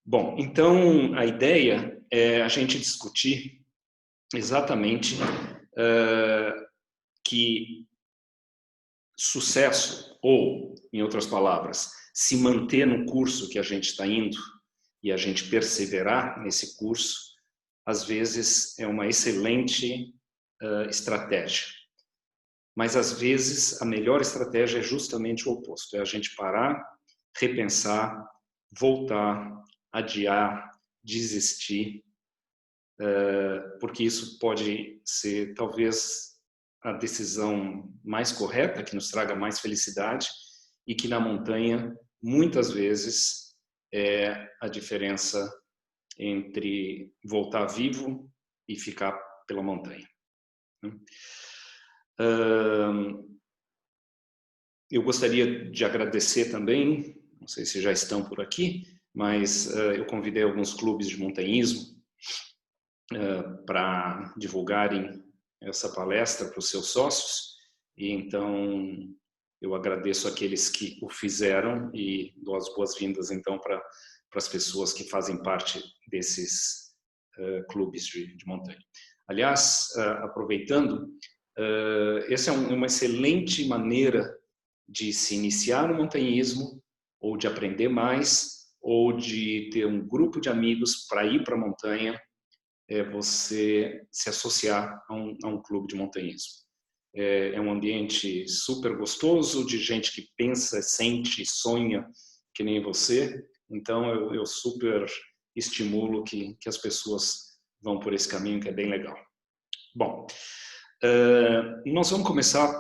Bom, então a ideia é a gente discutir exatamente que sucesso, ou, em outras palavras, se manter no curso que a gente está indo e a gente perseverar nesse curso, às vezes é uma excelente estratégia. Mas, às vezes, a melhor estratégia é justamente o oposto, é a gente parar, repensar, voltar, adiar, desistir, porque isso pode ser, talvez, a decisão mais correta, que nos traga mais felicidade e que na montanha, muitas vezes, é a diferença entre voltar vivo e ficar pela montanha. Eu gostaria de agradecer também, não sei se já estão por aqui, mas eu convidei alguns clubes de montanhismo para divulgarem essa palestra para os seus sócios, e então eu agradeço aqueles que o fizeram e dou as boas-vindas então para as pessoas que fazem parte desses clubes de montanha. Aliás, aproveitando, essa é uma excelente maneira de se iniciar no montanhismo, ou de aprender mais, ou de ter um grupo de amigos para ir para a montanha, você se associar a um clube de montanhismo. É um ambiente super gostoso, de gente que pensa, sente, sonha que nem você. Então eu super estimulo que as pessoas vão por esse caminho, que é bem legal. Bom, nós vamos começar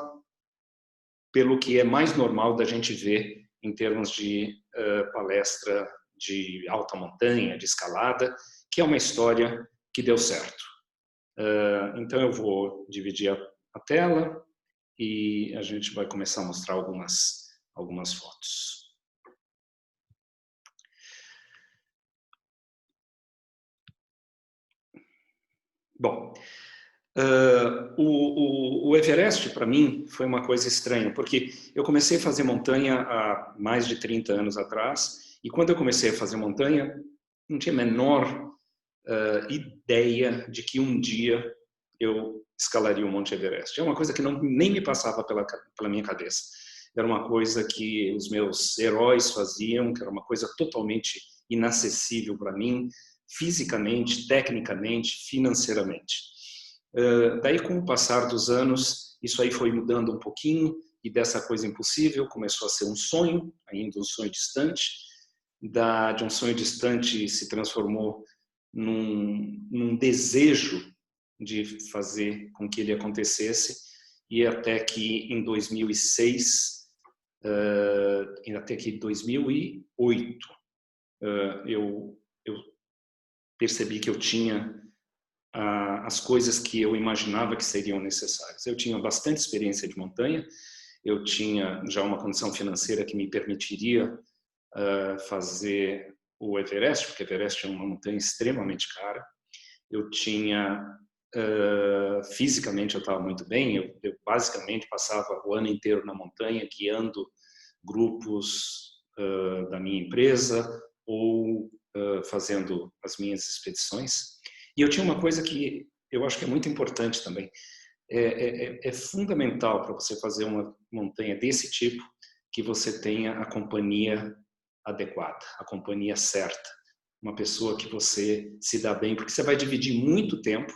pelo que é mais normal da gente ver em termos de palestra de alta montanha, de escalada, que é uma história que deu certo. Então eu vou dividir a tela e a gente vai começar a mostrar algumas fotos. Bom, o Everest para mim foi uma coisa estranha, porque eu comecei a fazer montanha há mais de 30 anos atrás, e quando eu comecei a fazer montanha, não tinha a menor ideia de que um dia eu escalaria o Monte Everest. É uma coisa que nem me passava pela minha cabeça. Era uma coisa que os meus heróis faziam, que era uma coisa totalmente inacessível para mim, fisicamente, tecnicamente, financeiramente. Daí, com o passar dos anos, isso aí foi mudando um pouquinho, e dessa coisa impossível começou a ser um sonho, ainda um sonho distante. De um sonho distante se transformou num desejo de fazer com que ele acontecesse, e até que em 2006, até que 2008, eu percebi que eu tinha as coisas que eu imaginava que seriam necessárias. Eu tinha bastante experiência de montanha, eu tinha já uma condição financeira que me permitiria fazer o Everest, porque o Everest é uma montanha extremamente cara. Eu tinha, fisicamente eu estava muito bem, eu basicamente passava o ano inteiro na montanha, guiando grupos da minha empresa ou fazendo as minhas expedições. E eu tinha uma coisa que eu acho que é muito importante também. É fundamental para você fazer uma montanha desse tipo que você tenha a companhia adequada, a companhia certa, uma pessoa que você se dá bem, porque você vai dividir muito tempo.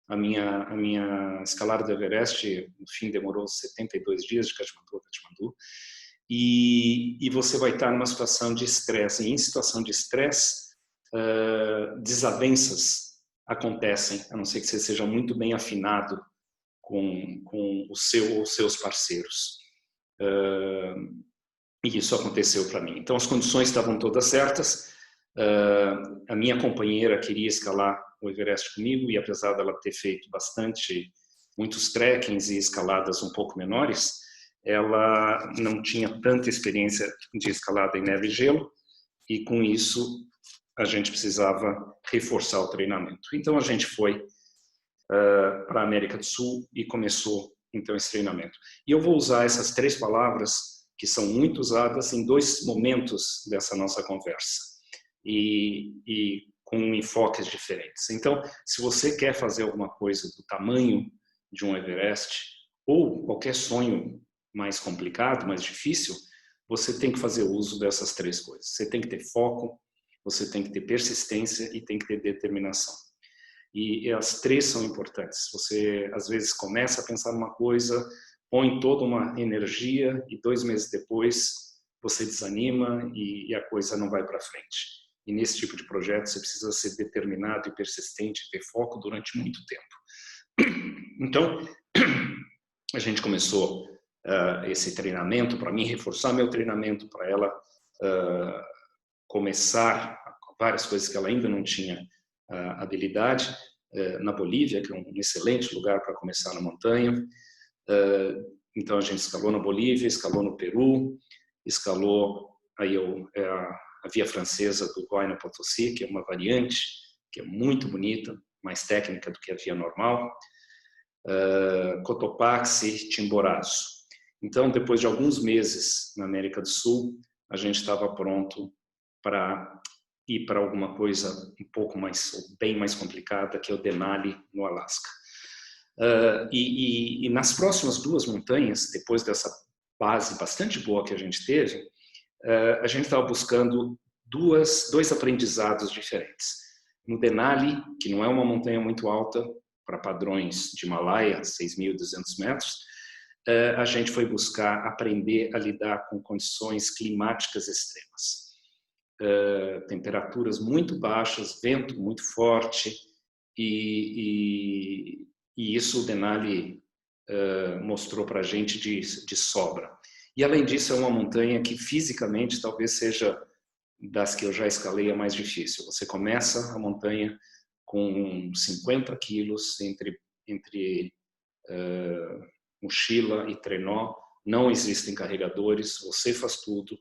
A minha escalada do Everest, no fim, demorou 72 dias de Katmandu a Katmandu, e você vai estar numa situação de estresse, e em situação de estresse, desavenças acontecem, a não ser que você seja muito bem afinado com os seus parceiros. E isso aconteceu para mim. Então as condições estavam todas certas. A minha companheira queria escalar o Everest comigo, e apesar dela ter feito muitos trekkings e escaladas um pouco menores, ela não tinha tanta experiência de escalada em neve e gelo, e com isso a gente precisava reforçar o treinamento. Então a gente foi para a América do Sul e começou então esse treinamento. E eu vou usar essas 3 palavras que são muito usadas em 2 momentos dessa nossa conversa. e com enfoques diferentes. Então, se você quer fazer alguma coisa do tamanho de um Everest, ou qualquer sonho mais complicado, mais difícil, você tem que fazer uso dessas três coisas. Você tem que ter foco, você tem que ter persistência e tem que ter determinação. E as três são importantes. Você, às vezes, começa a pensar numa coisa, põe toda uma energia e 2 meses depois você desanima e a coisa não vai para frente. E nesse tipo de projeto você precisa ser determinado e persistente, ter foco durante muito tempo. Então, a gente começou esse treinamento para mim, reforçar meu treinamento para ela começar várias coisas que ela ainda não tinha habilidade, na Bolívia, que é um excelente lugar para começar na montanha. Então a gente escalou na Bolívia, escalou no Peru, escalou aí a via francesa do Huayna Potosí, que é uma variante que é muito bonita, mais técnica do que a via normal, Cotopaxi, Chimborazo. Então, depois de alguns meses na América do Sul, a gente estava pronto para ir para alguma coisa um pouco mais, bem mais complicada, que é o Denali, no Alasca. E nas próximas 2 montanhas, depois dessa base bastante boa que a gente teve, a gente estava buscando dois aprendizados diferentes. No Denali, que não é uma montanha muito alta, para padrões de Himalaia, 6.200 metros, a gente foi buscar aprender a lidar com condições climáticas extremas. Temperaturas muito baixas, vento muito forte, e isso o Denali mostrou para a gente de sobra. E além disso, é uma montanha que fisicamente talvez seja das que eu já escalei a mais difícil. Você começa a montanha com 50 quilos entre mochila e trenó, não existem carregadores, você faz tudo.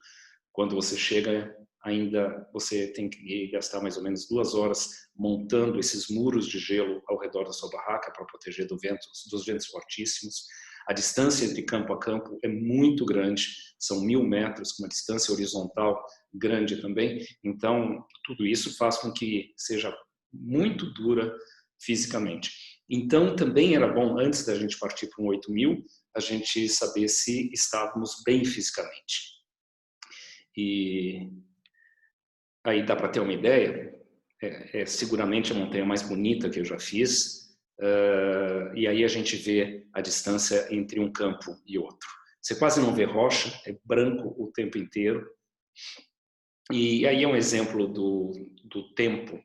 Quando você chega, ainda você tem que gastar mais ou menos 2 horas montando esses muros de gelo ao redor da sua barraca para proteger dos ventos fortíssimos. A distância entre campo a campo é muito grande, são 1.000 metros, com uma distância horizontal grande também. Então, tudo isso faz com que seja muito dura fisicamente. Então, também era bom, antes da gente partir para um 8.000, a gente saber se estávamos bem fisicamente. E aí dá para ter uma ideia, é seguramente a montanha mais bonita que eu já fiz, e aí a gente vê a distância entre um campo e outro. Você quase não vê rocha, é branco o tempo inteiro. E aí é um exemplo do tempo,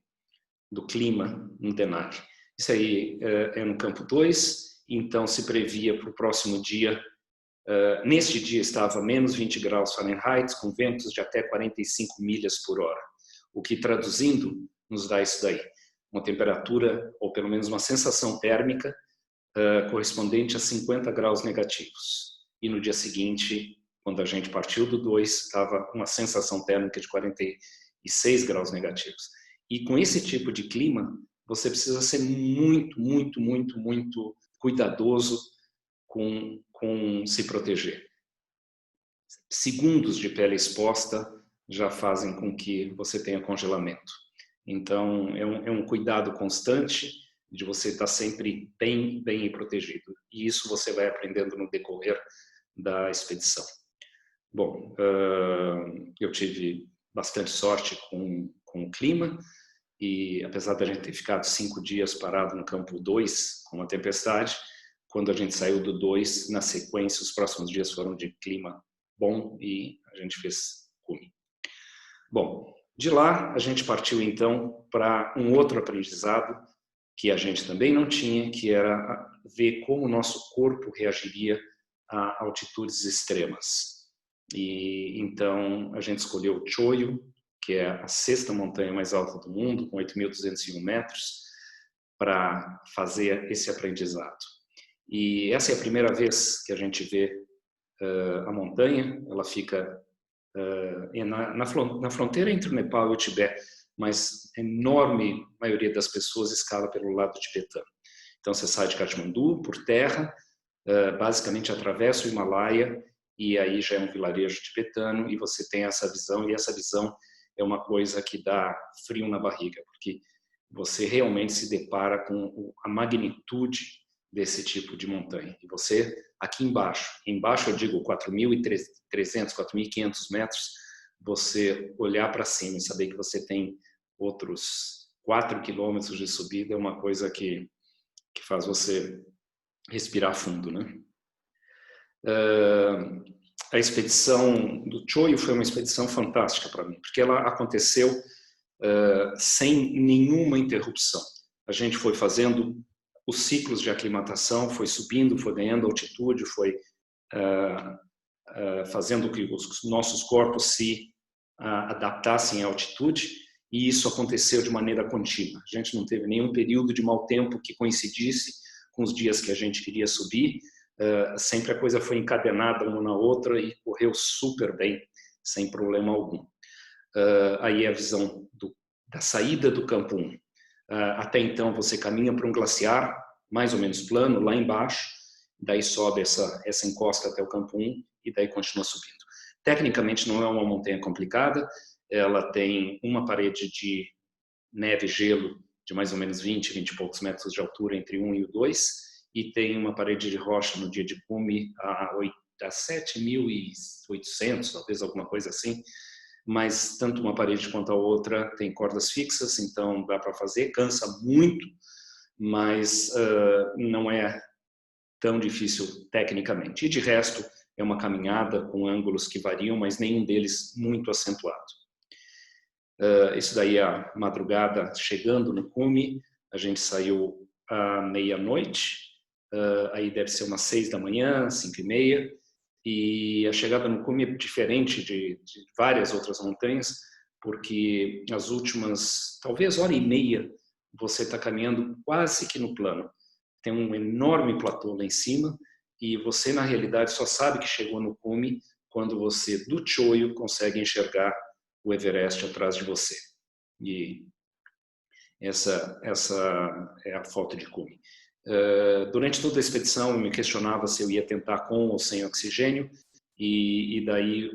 do clima no Denali. Isso aí é no campo 2, então se previa para o próximo dia. Neste dia estava menos 20 graus Fahrenheit, com ventos de até 45 milhas por hora, o que traduzindo nos dá isso daí, uma temperatura, ou pelo menos uma sensação térmica, correspondente a 50 graus negativos. E no dia seguinte, quando a gente partiu do 2, estava uma sensação térmica de 46 graus negativos. E com esse tipo de clima, você precisa ser muito, muito, muito, muito cuidadoso com se proteger. Segundos de pele exposta já fazem com que você tenha congelamento. Então, é um cuidado constante de você estar sempre bem protegido. E isso você vai aprendendo no decorrer da expedição. Bom, eu tive bastante sorte com o clima, e apesar da gente ter ficado 5 dias parado no campo 2 com uma tempestade, quando a gente saiu do 2, na sequência, os próximos dias foram de clima bom e a gente fez cume. Bom, de lá a gente partiu então para um outro aprendizado que a gente também não tinha, que era ver como o nosso corpo reagiria a altitudes extremas. E então a gente escolheu o Choyo, que é a 6ª montanha mais alta do mundo, com 8.201 metros, para fazer esse aprendizado. E essa é a primeira vez que a gente vê a montanha. Ela fica na fronteira entre o Nepal e o Tibete, mas a enorme maioria das pessoas escala pelo lado tibetano. Então você sai de Katmandu por terra, basicamente atravessa o Himalaia, e aí já é um vilarejo tibetano, e você tem essa visão, e essa visão é uma coisa que dá frio na barriga, porque você realmente se depara com a magnitude desse tipo de montanha. E você, aqui embaixo eu digo 4.300, 4.500 metros, você olhar para cima e saber que você tem outros 4 quilômetros de subida é uma coisa que faz você respirar fundo, né? A expedição do Choyu foi uma expedição fantástica para mim, porque ela aconteceu sem nenhuma interrupção. A gente foi fazendo os ciclos de aclimatação, foi subindo, foi ganhando altitude, foi fazendo que os nossos corpos se adaptassem à altitude, e isso aconteceu de maneira contínua. A gente não teve nenhum período de mau tempo que coincidisse com os dias que a gente queria subir. Sempre a coisa foi encadenada uma na outra e correu super bem, sem problema algum. Aí a visão da saída do campo 1. Até então você caminha para um glaciar, mais ou menos plano, lá embaixo, daí sobe essa encosta até o campo 1 e daí continua subindo. Tecnicamente não é uma montanha complicada, ela tem uma parede de neve e gelo de mais ou menos 20 e poucos metros de altura entre 1 e o 2, e tem uma parede de rocha no dia de cume a 7.800, talvez alguma coisa assim, mas tanto uma parede quanto a outra tem cordas fixas, então dá para fazer, cansa muito, mas não é tão difícil tecnicamente. E de resto, é uma caminhada com ângulos que variam, mas nenhum deles muito acentuado. Isso daí é a madrugada chegando no cume, a gente saiu à meia-noite, aí deve ser umas 6 da manhã, 5:30, e a chegada no cume é diferente de várias outras montanhas, porque as últimas, talvez hora e meia, você está caminhando quase que no plano. Tem um enorme platô lá em cima, e você, na realidade, só sabe que chegou no cume quando você, do Choyu, consegue enxergar o Everest atrás de você. E essa é a foto de cume. Durante toda a expedição, eu me questionava se eu ia tentar com ou sem oxigênio, e daí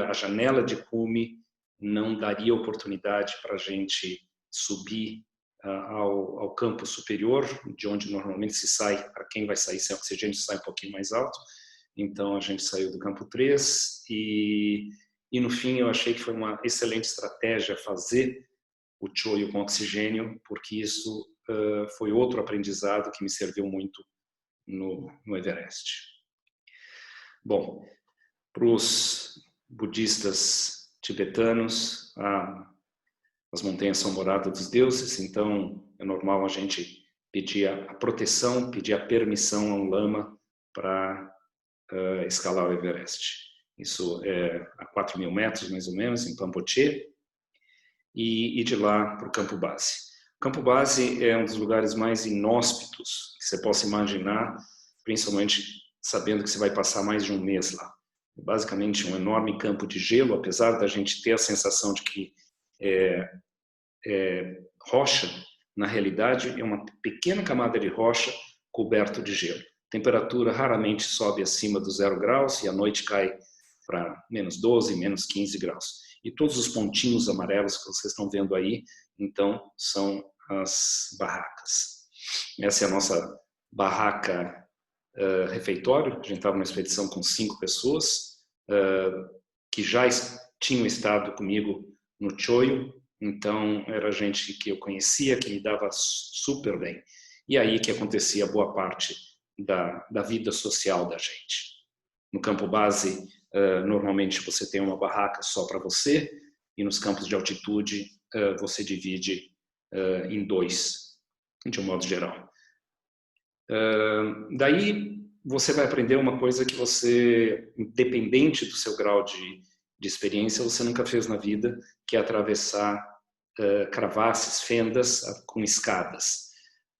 a janela de cume não daria oportunidade para a gente subir ao campo superior, de onde normalmente se sai, para quem vai sair sem oxigênio, sai um pouquinho mais alto. Então a gente saiu do campo 3 e no fim eu achei que foi uma excelente estratégia fazer o Choyu com oxigênio, porque isso foi outro aprendizado que me serviu muito no Everest. Bom, para os budistas tibetanos, as montanhas são morada dos deuses, então é normal a gente pedir a proteção, pedir a permissão a um lama para escalar o Everest. Isso é a 4.000 metros, mais ou menos, em Pampoche, e de lá para o campo base. O campo base é um dos lugares mais inóspitos que você possa imaginar, principalmente sabendo que você vai passar mais de um mês lá. Basicamente um enorme campo de gelo, apesar da gente ter a sensação de que rocha, na realidade é uma pequena camada de rocha coberto de gelo. A temperatura raramente sobe acima dos 0 graus e à noite cai para menos 12, menos 15 graus. E todos os pontinhos amarelos que vocês estão vendo aí, então, são as barracas. Essa é a nossa barraca refeitório. A gente estava numa expedição com 5 pessoas que já tinham estado comigo no Choyu, então era gente que eu conhecia, que me dava super bem. E aí que acontecia boa parte da vida social da gente. No campo base, normalmente você tem uma barraca só para você, e nos campos de altitude você divide em 2, de um modo geral. Daí você vai aprender uma coisa que você, independente do seu grau de experiência, você nunca fez na vida, que é atravessar cravasses, fendas com escadas.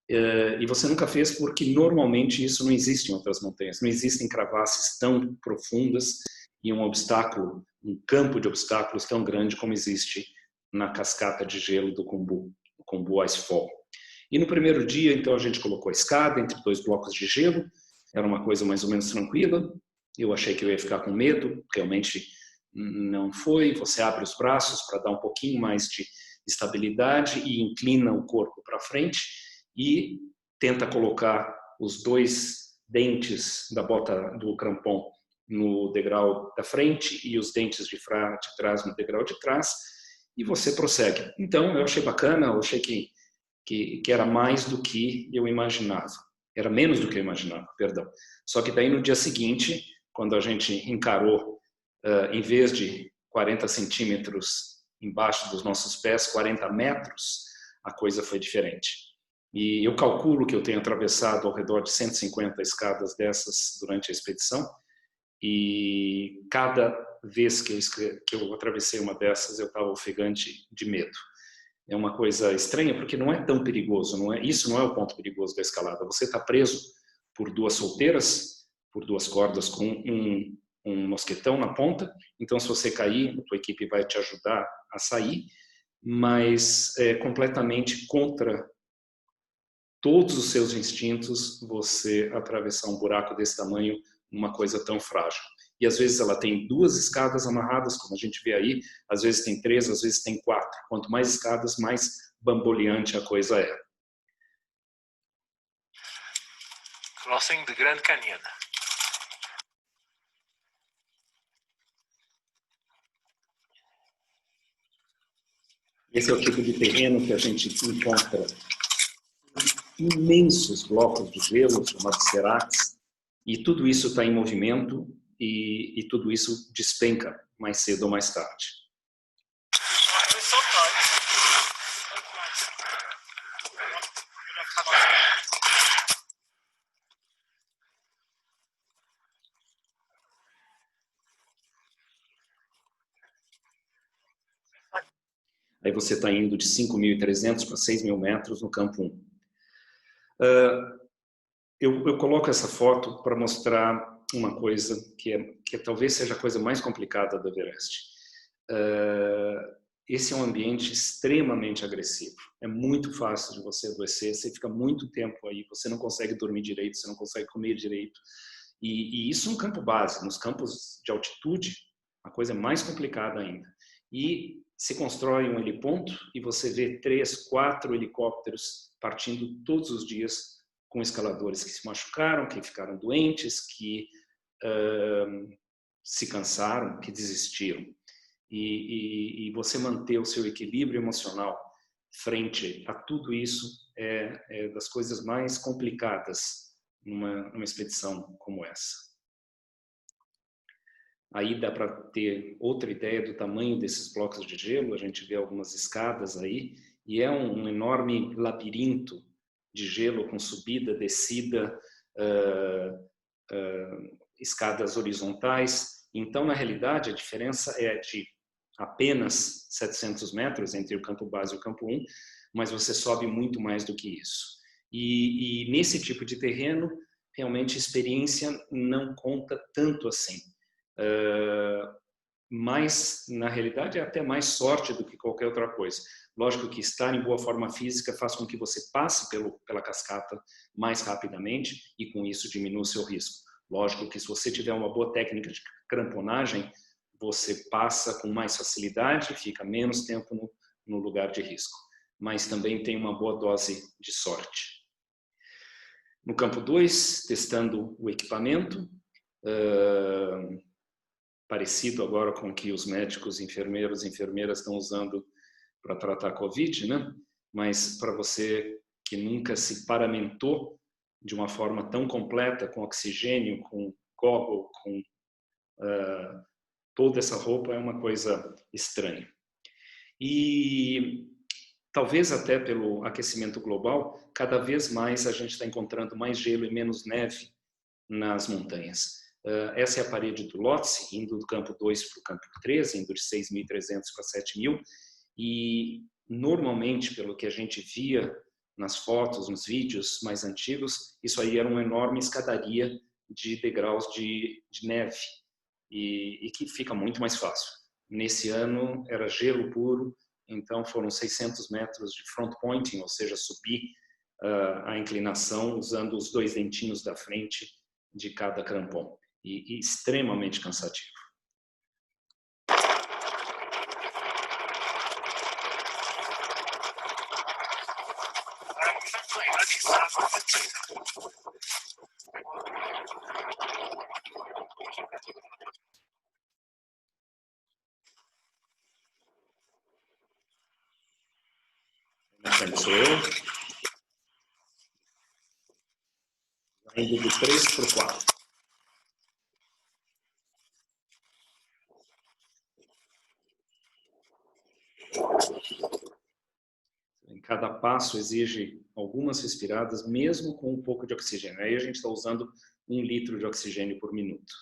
E você nunca fez porque normalmente isso não existe em outras montanhas. Não existem cravasses tão profundas e um campo de obstáculos tão grande como existe na cascata de gelo do Khumbu Icefall. E no primeiro dia, então, a gente colocou a escada entre 2 blocos de gelo. Era uma coisa mais ou menos tranquila. Eu achei que eu ia ficar com medo. Realmente não foi. Você abre os braços para dar um pouquinho mais de estabilidade e inclina o corpo para frente e tenta colocar os 2 dentes da bota do crampon no degrau da frente e os dentes de trás no degrau de trás, e você prossegue. Então, eu achei bacana, eu achei que era mais do que eu imaginava. Era menos do que eu imaginava, perdão. Só que daí no dia seguinte, quando a gente encarou, em vez de 40 centímetros embaixo dos nossos pés, 40 metros, a coisa foi diferente. E eu calculo que eu tenho atravessado ao redor de 150 escadas dessas durante a expedição, e cada vez que eu atravessei uma dessas, eu estava ofegante de medo. É uma coisa estranha, porque não é tão perigoso, isso não é o ponto perigoso da escalada. Você está preso por 2 solteiras, por 2 cordas com um mosquetão na ponta, então se você cair, a tua equipe vai te ajudar a sair, mas é completamente contra todos os seus instintos você atravessar um buraco desse tamanho, uma coisa tão frágil. E às vezes ela tem 2 escadas amarradas, como a gente vê aí, às vezes tem 3, às vezes tem 4. Quanto mais escadas, mais bamboleante a coisa é. Crossing the Grand Canyon. Esse é o tipo de terreno que a gente encontra imensos blocos de gelo, chamados seracs, e tudo isso está em movimento e tudo isso despenca mais cedo ou mais tarde. Aí você está indo de 5.300 para 6.000 metros no campo 1. Eu coloco essa foto para mostrar uma coisa que talvez seja a coisa mais complicada do Everest. Esse é um ambiente extremamente agressivo. É muito fácil de você adoecer, você fica muito tempo aí, você não consegue dormir direito, você não consegue comer direito. E isso no campo base, nos campos de altitude, a coisa é mais complicada ainda. E se constrói um heliponto e você vê 3, 4 helicópteros partindo todos os dias com escaladores que se machucaram, que ficaram doentes, que se cansaram, que desistiram. E você manter o seu equilíbrio emocional frente a tudo isso é das coisas mais complicadas numa expedição como essa. Aí dá para ter outra ideia do tamanho desses blocos de gelo, a gente vê algumas escadas aí, e é um enorme labirinto de gelo com subida, descida, escadas horizontais. Então, na realidade, a diferença é de apenas 700 metros entre o campo base e o campo 1, mas você sobe muito mais do que isso. E nesse tipo de terreno, realmente a experiência não conta tanto assim. Mas, na realidade, é até mais sorte do que qualquer outra coisa. Lógico que estar em boa forma física faz com que você passe pela cascata mais rapidamente e, com isso, diminua o seu risco. Lógico que se você tiver uma boa técnica de cramponagem, você passa com mais facilidade, fica menos tempo no lugar de risco. Mas também tem uma boa dose de sorte. No campo 2, testando o equipamento, parecido agora com o que os médicos, enfermeiros e enfermeiras estão usando para tratar a Covid, né? Mas para você que nunca se paramentou de uma forma tão completa, com oxigênio, com goggle, com toda essa roupa, é uma coisa estranha. E talvez até pelo aquecimento global, cada vez mais a gente está encontrando mais gelo e menos neve nas montanhas. Essa é a parede do Lhotse, indo do campo 2 para o campo 3, indo de 6.300 para 7.000, e normalmente, pelo que a gente via nas fotos, nos vídeos mais antigos, isso aí era uma enorme escadaria de degraus de neve, e que fica muito mais fácil. Nesse ano era gelo puro, então foram 600 metros de front pointing, ou seja, subir a inclinação usando os 2 dentinhos da frente de cada crampon. E extremamente cansativo. Sou eu. Indo de 3 para o 4. Em cada passo exige algumas respiradas, mesmo com um pouco de oxigênio. Aí a gente está usando 1 litro de oxigênio por minuto.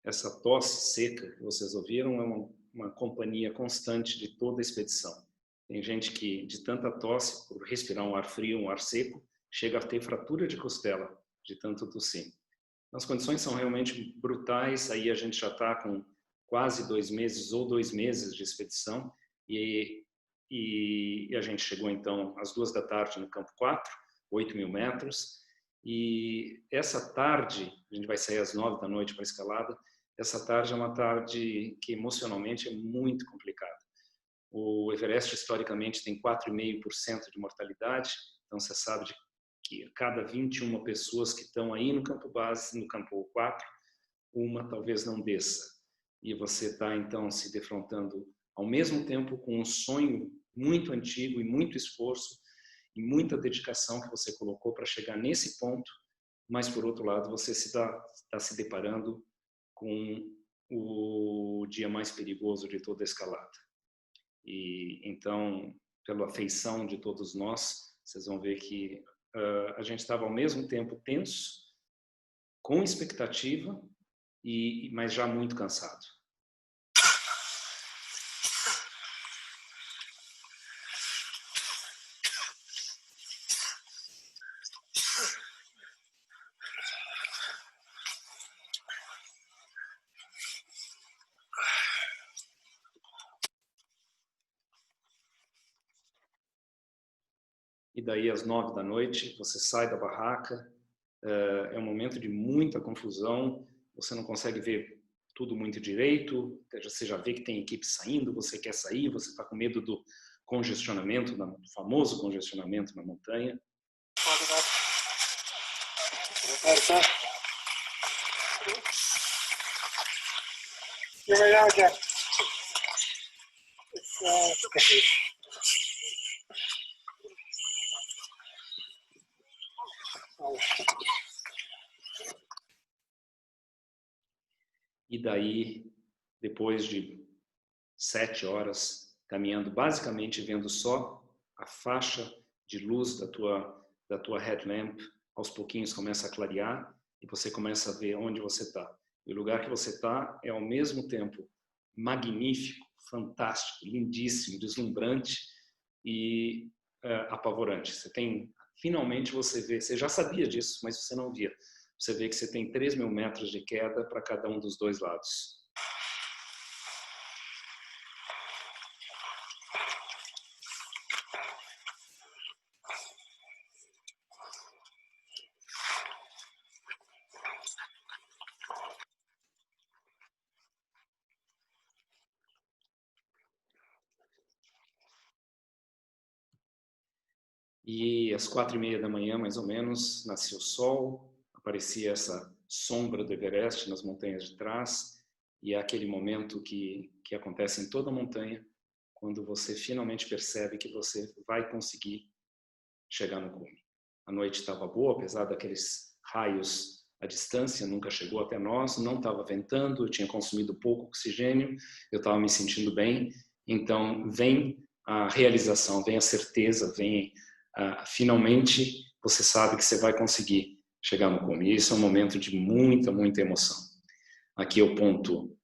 Essa tosse seca que vocês ouviram é uma companhia constante de toda a expedição. Tem gente que, de tanta tosse, por respirar um ar frio, um ar seco, chega a ter fratura de costela, de tanto tossir. As condições são realmente brutais, aí a gente já está com quase 2 meses ou 2 meses de expedição, e a gente chegou então às 2 da tarde no campo 4, 8.000 metros, e essa tarde, a gente vai sair às 9 da noite para a escalada, essa tarde é uma tarde que emocionalmente é muito complicada. O Everest historicamente tem 4,5% de mortalidade, então você sabe que a cada 21 pessoas que estão aí no campo base, no campo 4, uma talvez não desça. E você está então se defrontando ao mesmo tempo com um sonho muito antigo e muito esforço e muita dedicação que você colocou para chegar nesse ponto, mas por outro lado você está se deparando com o dia mais perigoso de toda a escalada. E então, pela afeição de todos nós, vocês vão ver que a gente estava ao mesmo tempo tenso, com expectativa, mas já muito cansado. E daí, às 9 da noite, você sai da barraca, é um momento de muita confusão, você não consegue ver tudo muito direito, você já vê que tem equipe saindo, você quer sair, você está com medo do congestionamento, do famoso congestionamento na montanha. E daí, depois de 7 horas caminhando, basicamente vendo só a faixa de luz da tua headlamp, aos pouquinhos começa a clarear e você começa a ver onde você está. E o lugar que você está é ao mesmo tempo magnífico, fantástico, lindíssimo, deslumbrante e apavorante. Finalmente você vê, você já sabia disso, mas você não via. Você vê que você tem 3.000 metros de queda para cada um dos dois lados. E às 4:30 da manhã, mais ou menos, nascia o sol, aparecia essa sombra do Everest nas montanhas de trás, e é aquele momento que acontece em toda a montanha, quando você finalmente percebe que você vai conseguir chegar no cume. A noite estava boa, apesar daqueles raios à distância, nunca chegou até nós, não estava ventando, eu tinha consumido pouco oxigênio, eu estava me sentindo bem, então vem a realização, vem a certeza, vem finalmente você sabe que você vai conseguir chegar no cume. E isso é um momento de muita, muita emoção. Aqui é o ponto,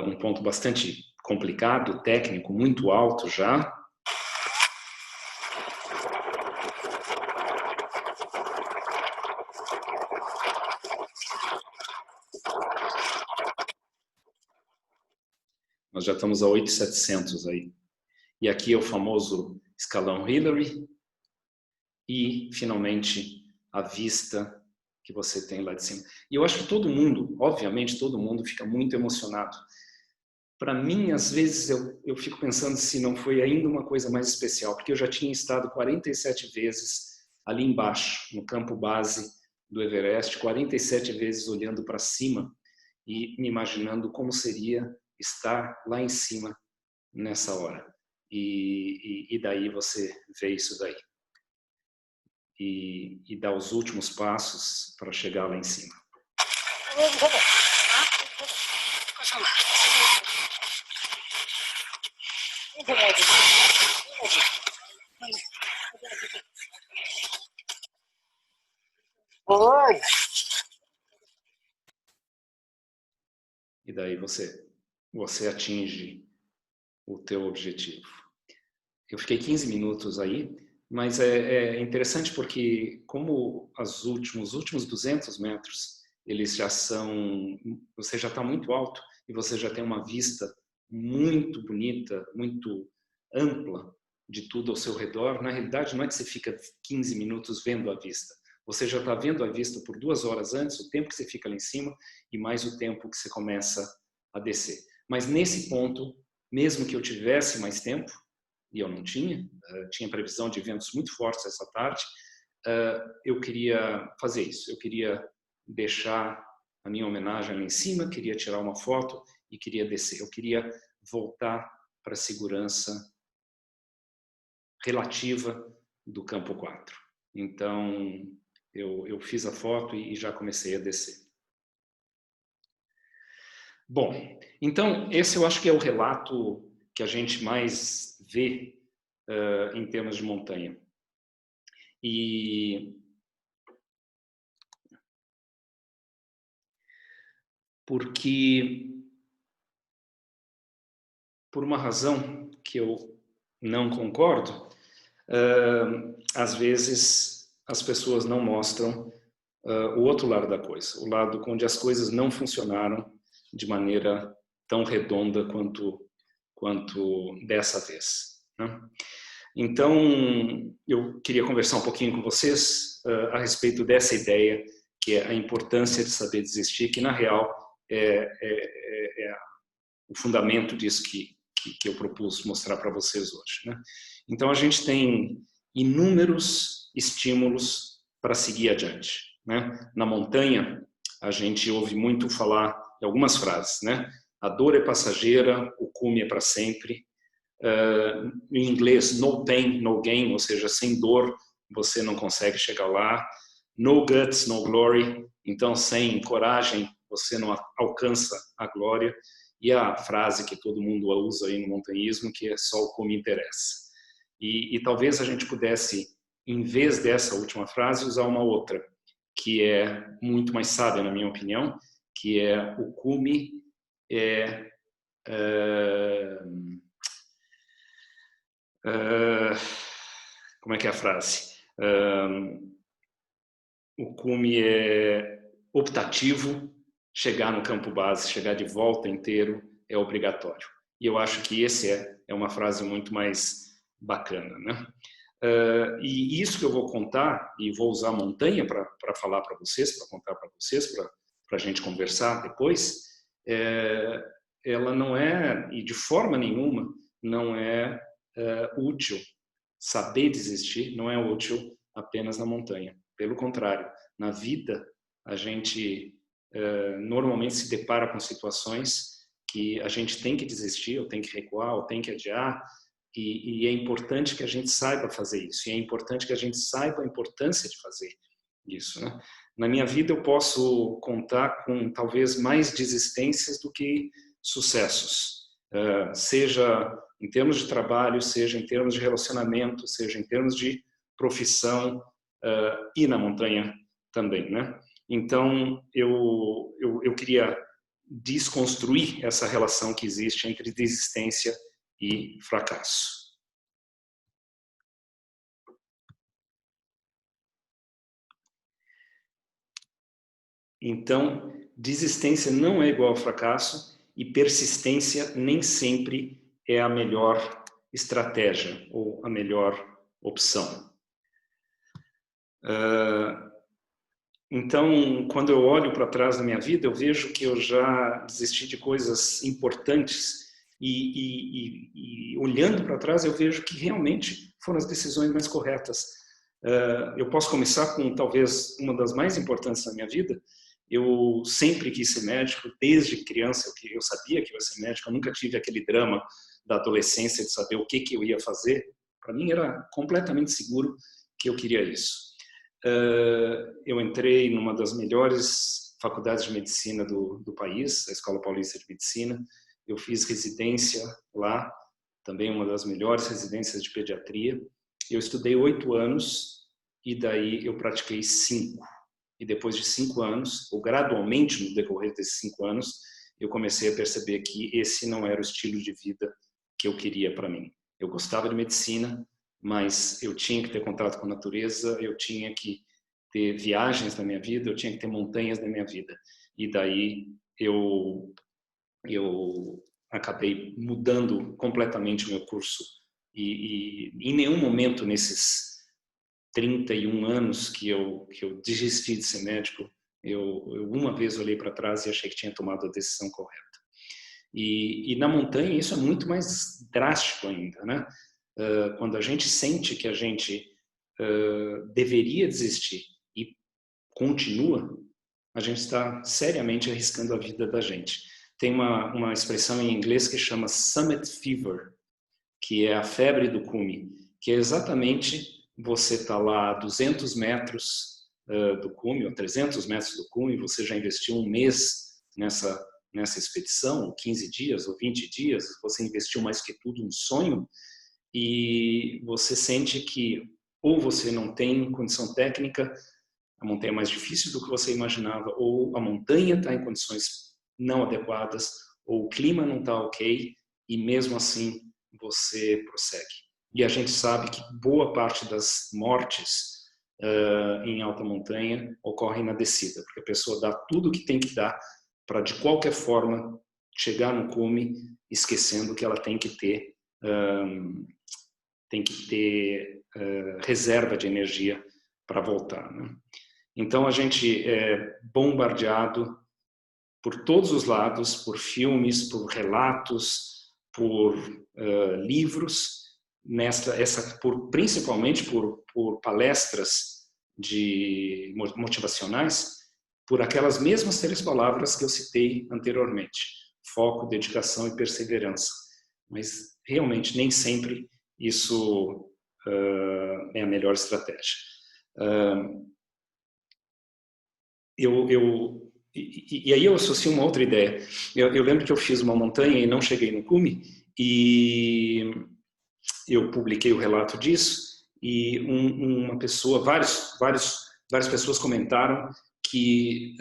um ponto bastante complicado, técnico, muito alto já. Nós já estamos a 8.700 aí. E aqui é o famoso escalão Hillary. E, finalmente, a vista que você tem lá de cima. E eu acho que todo mundo, obviamente, todo mundo fica muito emocionado. Para mim, às vezes, eu fico pensando se não foi ainda uma coisa mais especial, porque eu já tinha estado 47 vezes ali embaixo, no campo base do Everest, 47 vezes olhando para cima e me imaginando como seria estar lá em cima nessa hora. E daí você vê isso daí. E dar os últimos passos para chegar lá em cima. E daí você atinge o teu objetivo. Eu fiquei 15 minutos aí, mas é interessante porque como os últimos 200 metros, eles já são, você já está muito alto e você já tem uma vista muito bonita, muito ampla de tudo ao seu redor. Na realidade, não é que você fica 15 minutos vendo a vista. Você já está vendo a vista por 2 horas antes, o tempo que você fica lá em cima e mais o tempo que você começa a descer. Mas nesse ponto, mesmo que eu tivesse mais tempo, e eu não tinha previsão de ventos muito fortes essa tarde, eu queria fazer isso. Eu queria deixar a minha homenagem lá em cima, queria tirar uma foto e queria descer. Eu queria voltar para a segurança relativa do campo 4. Então, eu fiz a foto e já comecei a descer. Bom, então esse eu acho que é o relato que a gente mais vê em termos de montanha. E porque, por uma razão que eu não concordo, às vezes as pessoas não mostram o outro lado da coisa, o lado onde as coisas não funcionaram de maneira tão redonda quanto dessa vez, né? Então, eu queria conversar um pouquinho com vocês a respeito dessa ideia, que é a importância de saber desistir, que na real é o fundamento disso que eu propus mostrar para vocês hoje, né? Então, a gente tem inúmeros estímulos para seguir adiante, né? Na montanha, a gente ouve muito falar de algumas frases, né? A dor é passageira, o cume é para sempre. Em inglês, no pain, no gain, ou seja, sem dor você não consegue chegar lá. No guts, no glory, então sem coragem você não alcança a glória. E a frase que todo mundo usa aí no montanhismo, que é só o cume interessa. E talvez a gente pudesse, em vez dessa última frase, usar uma outra, que é muito mais sábia, na minha opinião, que é o cume como é que é a frase? O cume é optativo, chegar no campo base, chegar de volta inteiro é obrigatório. E eu acho que esse é uma frase muito mais bacana, né? E isso que eu vou contar, e vou usar a montanha para falar para vocês, para contar para vocês, para a gente conversar depois, ela não é, e de forma nenhuma, não é útil. Saber desistir não é útil apenas na montanha. Pelo contrário, na vida a gente normalmente se depara com situações que a gente tem que desistir, ou tem que recuar, ou tem que adiar, e é importante que a gente saiba fazer isso, e é importante que a gente saiba a importância de fazer isso, né? Na minha vida eu posso contar com talvez mais desistências do que sucessos, seja em termos de trabalho, seja em termos de relacionamento, seja em termos de profissão e na montanha também, né? Então, eu queria desconstruir essa relação que existe entre desistência e fracasso. Então, desistência não é igual ao fracasso e persistência nem sempre é a melhor estratégia ou a melhor opção. Então, quando eu olho para trás da minha vida, eu vejo que eu já desisti de coisas importantes e olhando para trás, eu vejo que realmente foram as decisões mais corretas. Eu posso começar com talvez uma das mais importantes da minha vida. Eu sempre quis ser médico, desde criança eu sabia que eu ia ser médico, eu nunca tive aquele drama da adolescência de saber o que eu ia fazer. Para mim era completamente seguro que eu queria isso. Eu entrei numa das melhores faculdades de medicina do país, a Escola Paulista de Medicina. Eu fiz residência lá, também uma das melhores residências de pediatria. Eu estudei 8 anos e daí eu pratiquei 5. E depois de 5 anos, ou gradualmente no decorrer desses 5 anos, eu comecei a perceber que esse não era o estilo de vida que eu queria para mim. Eu gostava de medicina, mas eu tinha que ter contato com a natureza, eu tinha que ter viagens na minha vida, eu tinha que ter montanhas na minha vida. E daí eu acabei mudando completamente o meu curso. E em nenhum momento nesses 31 anos que eu desisti de ser médico, eu uma vez olhei para trás e achei que tinha tomado a decisão correta. E na montanha isso é muito mais drástico ainda, né? Quando a gente sente que a gente deveria desistir e continua, a gente está seriamente arriscando a vida da gente. Tem uma expressão em inglês que chama Summit Fever, que é a febre do cume, que é exatamente você está lá a 200 metros do cume, ou 300 metros do cume, você já investiu um mês nessa expedição, ou 15 dias, ou 20 dias, você investiu mais que tudo um sonho, e você sente que ou você não tem condição técnica, a montanha é mais difícil do que você imaginava, ou a montanha está em condições não adequadas, ou o clima não está ok, e mesmo assim você prossegue. E a gente sabe que boa parte das mortes em alta montanha ocorrem na descida, porque a pessoa dá tudo o que tem que dar para, de qualquer forma, chegar no cume, esquecendo que ela tem que ter reserva de energia para voltar, né? Então a gente é bombardeado por todos os lados, por filmes, por relatos, por livros, principalmente por palestras motivacionais, por aquelas mesmas 3 palavras que eu citei anteriormente: foco, dedicação e perseverança. Mas realmente nem sempre isso é a melhor estratégia. E aí eu associo uma outra ideia. Eu lembro que eu fiz uma montanha e não cheguei no cume, e eu publiquei o relato disso, e uma pessoa, várias pessoas comentaram que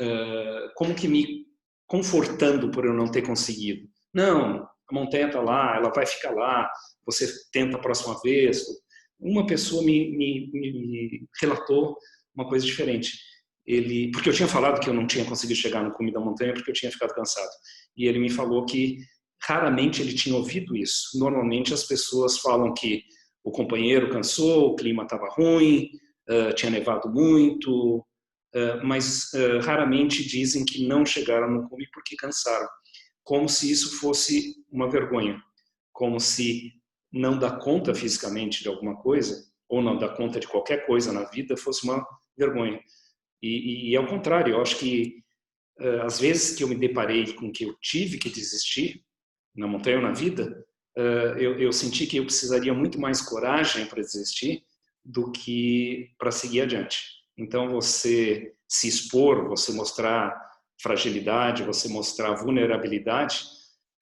como que me confortando por eu não ter conseguido. Não, a montanha está lá, ela vai ficar lá, você tenta a próxima vez. Uma pessoa me relatou uma coisa diferente. Porque eu tinha falado que eu não tinha conseguido chegar no cume da montanha porque eu tinha ficado cansado. E ele me falou que raramente ele tinha ouvido isso. Normalmente as pessoas falam que o companheiro cansou, o clima estava ruim, tinha nevado muito, mas raramente dizem que não chegaram no cume porque cansaram. Como se isso fosse uma vergonha. Como se não dar conta fisicamente de alguma coisa, ou não dar conta de qualquer coisa na vida, fosse uma vergonha. E ao contrário, eu acho que às vezes que eu me deparei com que eu tive que desistir, na montanha ou na vida, eu senti que eu precisaria muito mais coragem para desistir do que para seguir adiante. Então, você se expor, você mostrar fragilidade, você mostrar vulnerabilidade,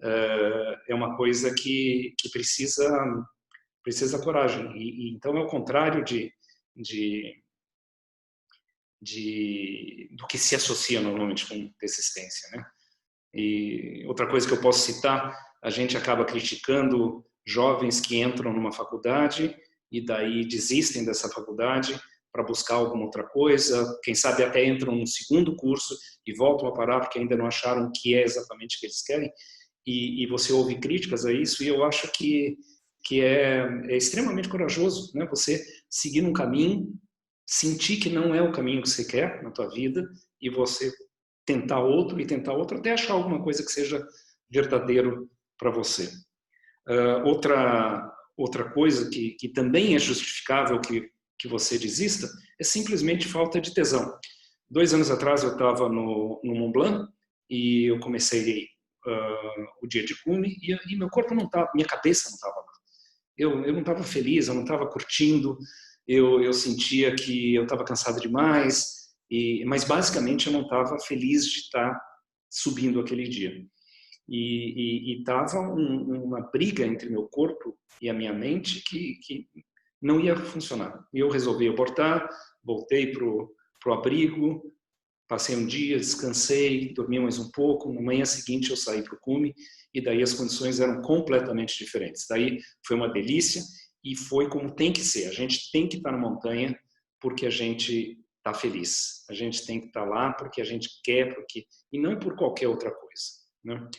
é uma coisa que precisa coragem. Então, é o contrário do que se associa normalmente com desistência, né? E outra coisa que eu posso citar, a gente acaba criticando jovens que entram numa faculdade e daí desistem dessa faculdade para buscar alguma outra coisa, quem sabe até entram num segundo curso e voltam a parar porque ainda não acharam o que é exatamente o que eles querem, e você ouve críticas a isso, e eu acho que é extremamente corajoso, né? Você seguir um caminho, sentir que não é o caminho que você quer na tua vida, e você tentar outro, até achar alguma coisa que seja verdadeiro para você. Outra coisa que também é justificável que você desista é simplesmente falta de tesão. 2 anos atrás eu estava no Mont Blanc e eu comecei o dia de cume e meu corpo não estava, minha cabeça não estava lá. Eu não estava feliz, eu não estava curtindo, eu sentia que eu estava cansado demais, mas basicamente eu não estava feliz de estar subindo aquele dia. E estava uma briga entre meu corpo e a minha mente que não ia funcionar. E eu resolvi abortar, voltei para o abrigo, passei um dia, descansei, dormi mais um pouco. Na manhã seguinte eu saí para o cume e daí as condições eram completamente diferentes. Daí foi uma delícia e foi como tem que ser. A gente tem que estar na montanha porque a gente está feliz. A gente tem que estar lá porque a gente quer, e não por qualquer outra coisa, né?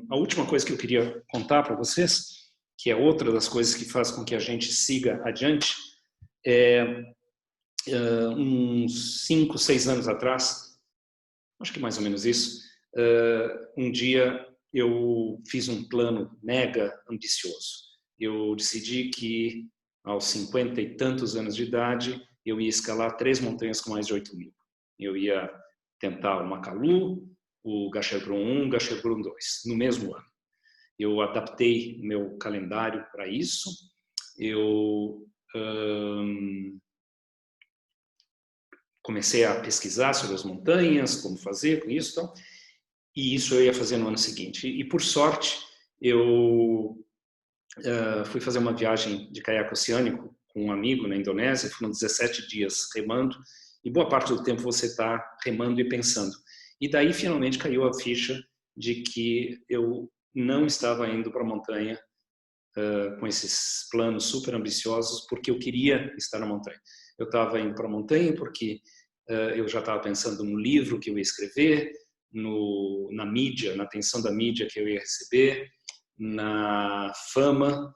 A última coisa que eu queria contar para vocês, que é outra das coisas que faz com que a gente siga adiante, uns 5, 6 anos atrás, acho que mais ou menos isso, um dia eu fiz um plano mega ambicioso. Eu decidi que aos 50 e tantos anos de idade eu ia escalar 3 montanhas com mais de 8.000. Eu ia tentar o Makalu, o Gasherbrum 1, Gasherbrum 2, no mesmo ano. Eu adaptei meu calendário para isso. Eu comecei a pesquisar sobre as montanhas, como fazer com isso, então, e isso eu ia fazer no ano seguinte. E por sorte, eu fui fazer uma viagem de caiaque oceânico com um amigo na Indonésia, foram 17 dias remando, e boa parte do tempo você está remando e pensando. E daí finalmente caiu a ficha de que eu não estava indo para a montanha com esses planos super ambiciosos porque eu queria estar na montanha. Eu estava indo para a montanha porque eu já estava pensando no livro que eu ia escrever, na mídia, na atenção da mídia que eu ia receber, na fama,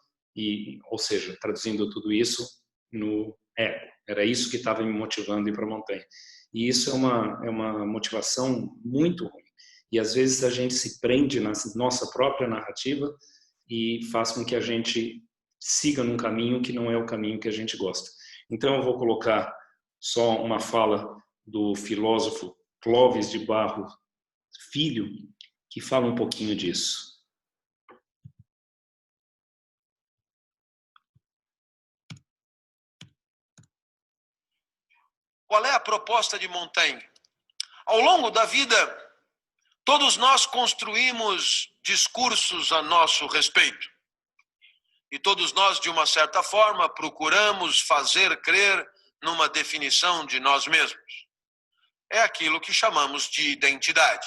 ou seja, traduzindo tudo isso no ego. Era isso que estava me motivando a ir para a montanha. E isso é uma motivação muito ruim. E às vezes a gente se prende na nossa própria narrativa e faz com que a gente siga num caminho que não é o caminho que a gente gosta. Então eu vou colocar só uma fala do filósofo Clóvis de Barros Filho, que fala um pouquinho disso. Qual é a proposta de Montaigne? Ao longo da vida, todos nós construímos discursos a nosso respeito. E todos nós, de uma certa forma, procuramos fazer crer numa definição de nós mesmos. É aquilo que chamamos de identidade.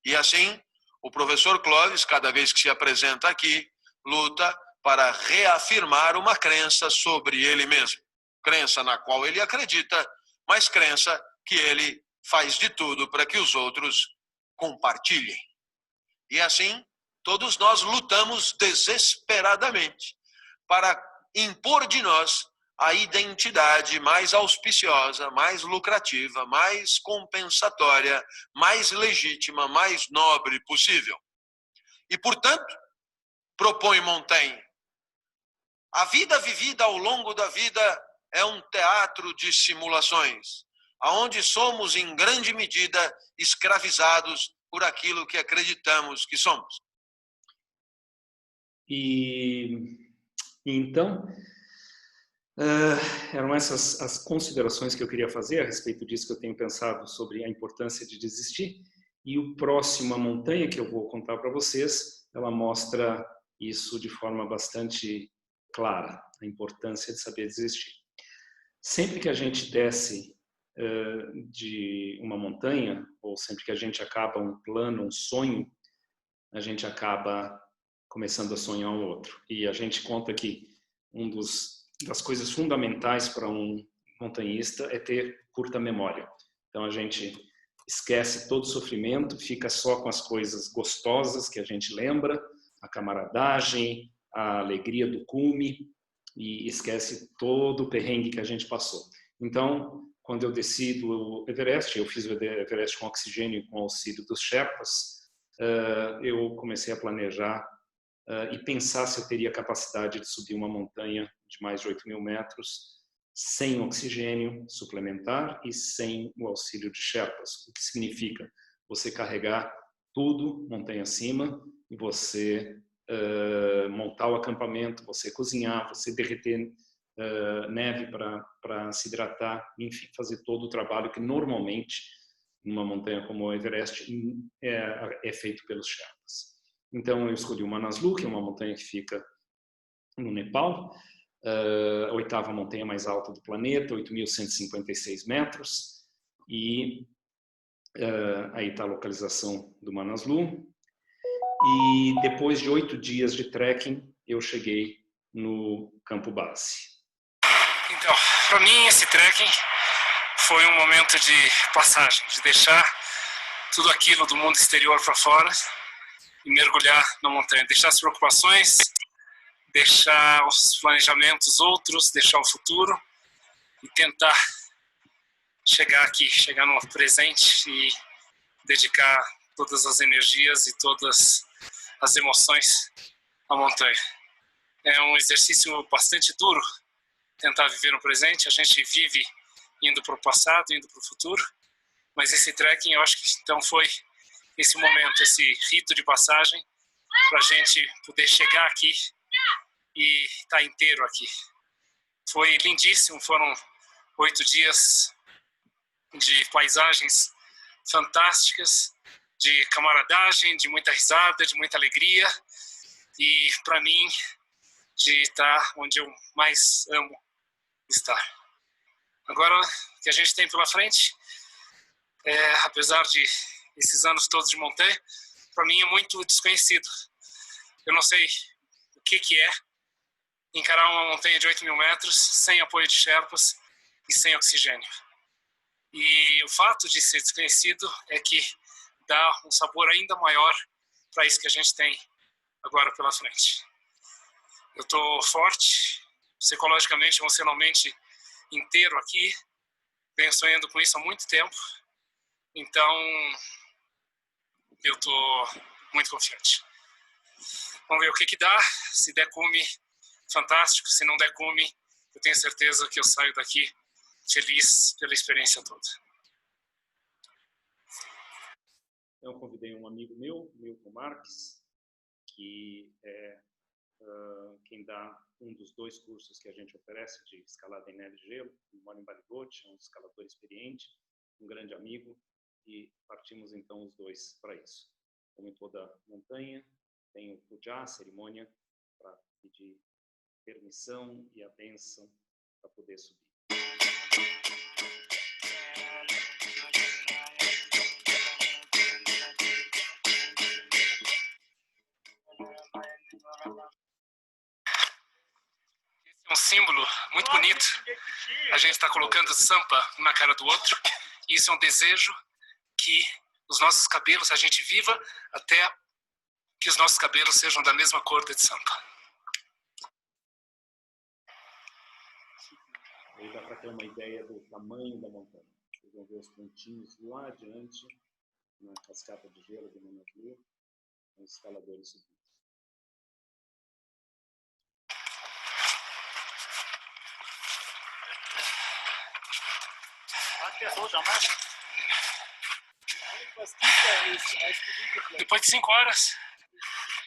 E assim, o professor Clóvis, cada vez que se apresenta aqui, luta para reafirmar uma crença sobre ele mesmo. Crença na qual ele acredita, mas crença que ele faz de tudo para que os outros compartilhem. E assim, todos nós lutamos desesperadamente para impor de nós a identidade mais auspiciosa, mais lucrativa, mais compensatória, mais legítima, mais nobre possível. E, portanto, propõe Montaigne, a vida vivida ao longo da vida é um teatro de simulações, aonde somos, em grande medida, escravizados por aquilo que acreditamos que somos. E então, eram essas as considerações que eu queria fazer a respeito disso que eu tenho pensado sobre a importância de desistir. E o próximo, a montanha que eu vou contar para vocês, ela mostra isso de forma bastante clara, a importância de saber desistir. sempre que a gente desce de uma montanha, ou sempre que a gente acaba um plano, um sonho, a gente acaba começando a sonhar um outro. E a gente conta que das coisas fundamentais para um montanhista é ter curta memória. Então a gente esquece todo o sofrimento, fica só com as coisas gostosas que a gente lembra, a camaradagem, a alegria do cume, e esquece todo o perrengue que a gente passou. Então, quando eu desci do Everest, eu fiz o Everest com oxigênio com auxílio dos Sherpas, eu comecei a planejar e pensar se eu teria capacidade de subir uma montanha de mais de 8.000 metros sem oxigênio suplementar e sem o auxílio de Sherpas, o que significa você carregar tudo montanha acima e você montar o acampamento, você cozinhar, você derreter neve para se hidratar, enfim, fazer todo o trabalho que normalmente numa montanha como o Everest é feito pelos Sherpas. Então eu escolhi o Manaslu, que é uma montanha que fica no Nepal, a 8ª montanha mais alta do planeta, 8.156 metros, e aí está a localização do Manaslu. E depois de 8 dias de trekking, eu cheguei no campo base. Então, para mim esse trekking foi um momento de passagem, de deixar tudo aquilo do mundo exterior para fora e mergulhar na montanha, deixar as preocupações, deixar os planejamentos outros, deixar o futuro e tentar chegar aqui, chegar no presente e dedicar todas as energias e todas as emoções à montanha. É um exercício bastante duro tentar viver no presente, a gente vive indo para o passado, indo para o futuro, mas esse trekking eu acho que então foi esse momento, esse rito de passagem para a gente poder chegar aqui e estar inteiro aqui. Foi lindíssimo, foram 8 dias de paisagens fantásticas, de camaradagem, de muita risada, de muita alegria e para mim de estar onde eu mais amo estar. Agora, o que a gente tem pela frente, apesar de esses anos todos de montanha, para mim é muito desconhecido. Eu não sei o que é encarar uma montanha de 8.000 metros sem apoio de Sherpas e sem oxigênio. E o fato de ser desconhecido é que dá um sabor ainda maior para isso que a gente tem agora pela frente. Eu estou forte, psicologicamente, emocionalmente inteiro aqui, venho sonhando com isso há muito tempo, então eu estou muito confiante. Vamos ver o que dá, se der cume, fantástico, se não der cume, eu tenho certeza que eu saio daqui feliz pela experiência toda. Eu convidei um amigo meu, Milton Marques, que é quem dá um dos 2 cursos que a gente oferece de escalada em neve e gelo. Ele mora em Bariloche, é um escalador experiente, um grande amigo, e partimos então os 2 para isso. Como em toda montanha, tem o puja, a cerimônia, para pedir permissão e a bênção para poder subir. Um símbolo muito bonito. A gente está colocando sampa um na cara do outro. E isso é um desejo que os nossos cabelos, a gente viva até que os nossos cabelos sejam da mesma cor de sampa. Aí dá para ter uma ideia do tamanho da montanha. Vocês vão ver os pontinhos lá adiante, na cascata de gelo do Manaslu, os escaladores subindo. Depois de 5 horas,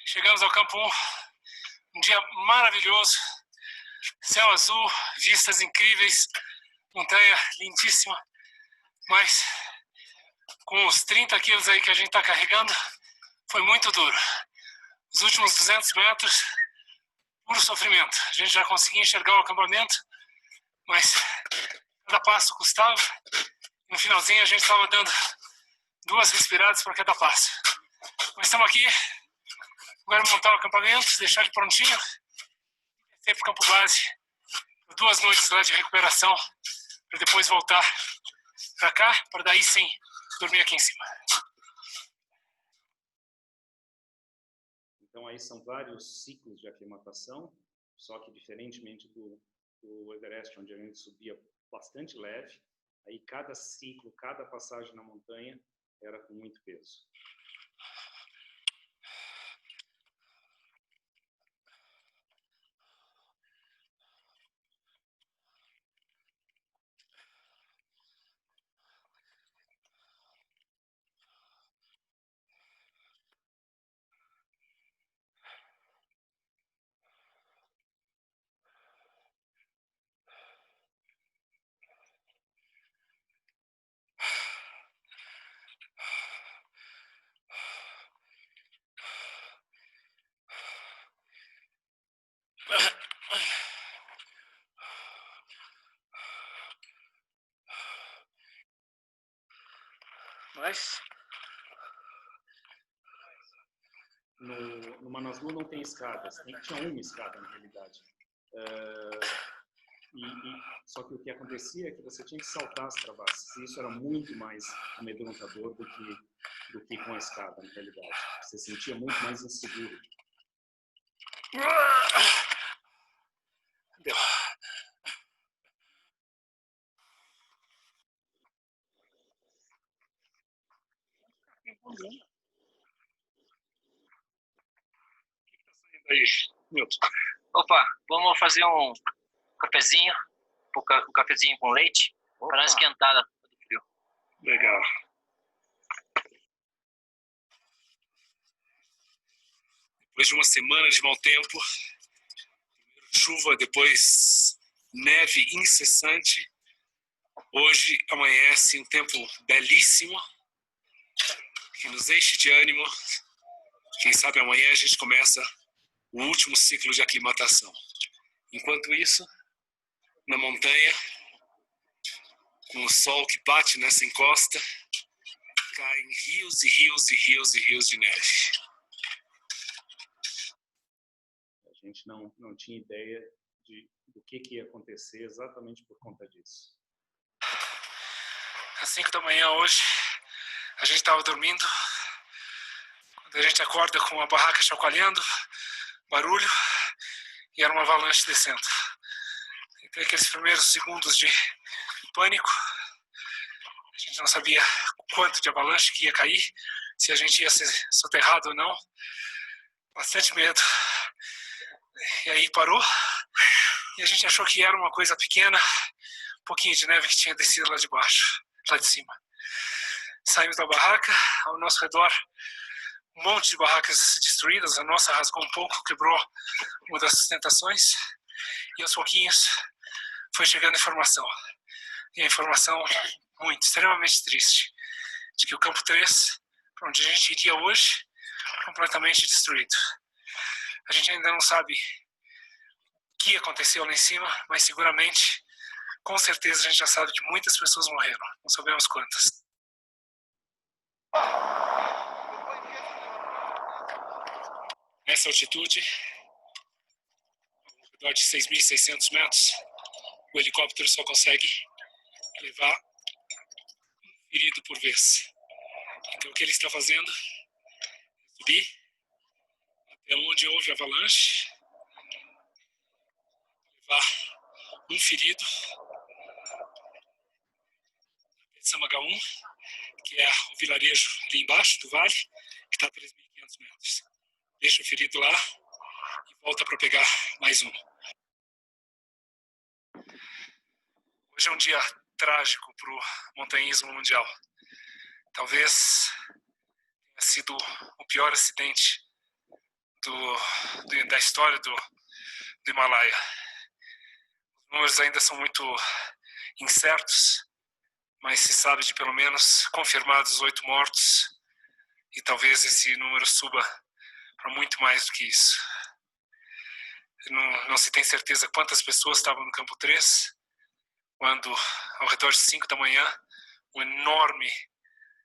chegamos ao campo 1. Um dia maravilhoso, céu azul, vistas incríveis, montanha lindíssima, mas com os 30 quilos aí que a gente está carregando, foi muito duro. Os últimos 200 metros, puro sofrimento. A gente já conseguia enxergar o acampamento, mas cada passo custava. No finalzinho a gente estava dando 2 respiradas para cada passo. Mas estamos aqui, agora montar o acampamento, deixar ele prontinho, e descer para o campo base, 2 noites lá de recuperação, para depois voltar para cá, para daí sim dormir aqui em cima. Então aí são vários ciclos de aclimatação, só que diferentemente do Everest, onde a gente subia bastante leve, aí cada ciclo, cada passagem na montanha era com muito peso. Mas No Manaslu não tem escadas, tinha uma escada na realidade. Só que o que acontecia é que você tinha que saltar as travassas, e isso era muito mais amedrontador do que com a escada, na realidade. Você se sentia muito mais inseguro. deu. Aí, Milton. Opa, vamos fazer um cafezinho, um cafezinho com leite, para não esquentar do frio. Legal. Depois de uma semana de mau tempo, chuva, depois neve incessante, hoje amanhece um tempo belíssimo, que nos enche de ânimo. Quem sabe amanhã a gente começa o último ciclo de aclimatação. Enquanto isso, na montanha, com o sol que bate nessa encosta, caem rios e rios e rios e rios de neve. A gente não tinha ideia do que ia acontecer exatamente por conta disso. Às 5 da manhã hoje, a gente estava dormindo, quando a gente acorda com a barraca chacoalhando, barulho, e era uma avalanche descendo. Então, aqueles primeiros segundos de pânico, a gente não sabia quanto de avalanche que ia cair, se a gente ia ser soterrado ou não. Bastante medo. E aí parou, e a gente achou que era uma coisa pequena, um pouquinho de neve que tinha descido lá de baixo, lá de cima. Saímos da barraca, ao nosso redor, um monte de barracas destruídas, a nossa rasgou um pouco, quebrou uma das sustentações, e aos pouquinhos foi chegando a informação. E a informação extremamente triste, de que o campo 3, para onde a gente iria hoje, completamente destruído. A gente ainda não sabe o que aconteceu lá em cima, mas seguramente, com certeza, a gente já sabe que muitas pessoas morreram. Não sabemos quantas. Nessa altitude, ao redor de 6.600 metros, o helicóptero só consegue levar um ferido por vez. Então, o que ele está fazendo é subir até onde houve avalanche, levar um ferido, Samagaum, que é o vilarejo ali embaixo do vale, que está a 3.500 metros. Deixa o ferido lá e volta para pegar mais um. Hoje é um dia trágico para o montanhismo mundial. Talvez tenha sido o pior acidente da história do Himalaia. Os números ainda são muito incertos, mas se sabe de pelo menos confirmados 8 mortos, e talvez esse número suba para muito mais do que isso. Não se tem certeza quantas pessoas estavam no campo 3, quando, ao redor de 5 da manhã, um enorme,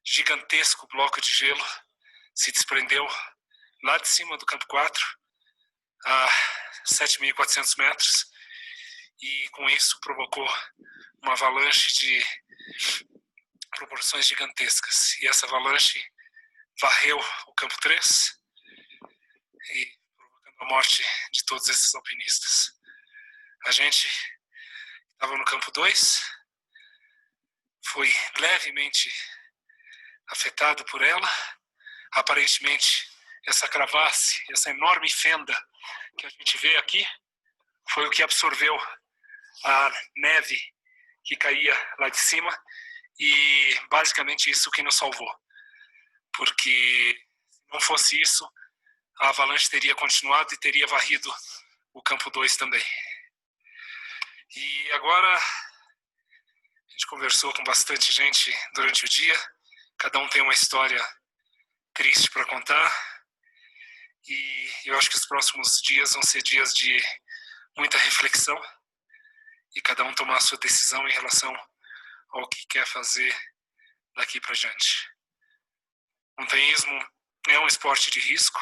gigantesco bloco de gelo se desprendeu lá de cima do campo 4, a 7.400 metros, e com isso provocou uma avalanche de proporções gigantescas. E essa avalanche varreu o campo 3 e provocando a morte de todos esses alpinistas. A gente estava no campo 2, foi levemente afetado por ela. Aparentemente, essa cravace, essa enorme fenda que a gente vê aqui, foi o que absorveu a neve que caía lá de cima, e basicamente isso que nos salvou. Porque se não fosse isso, a avalanche teria continuado e teria varrido o campo 2 também. E agora a gente conversou com bastante gente durante o dia, cada um tem uma história triste para contar, e eu acho que os próximos dias vão ser dias de muita reflexão e cada um tomar a sua decisão em relação ao que quer fazer daqui para diante. Montanhismo é um esporte de risco.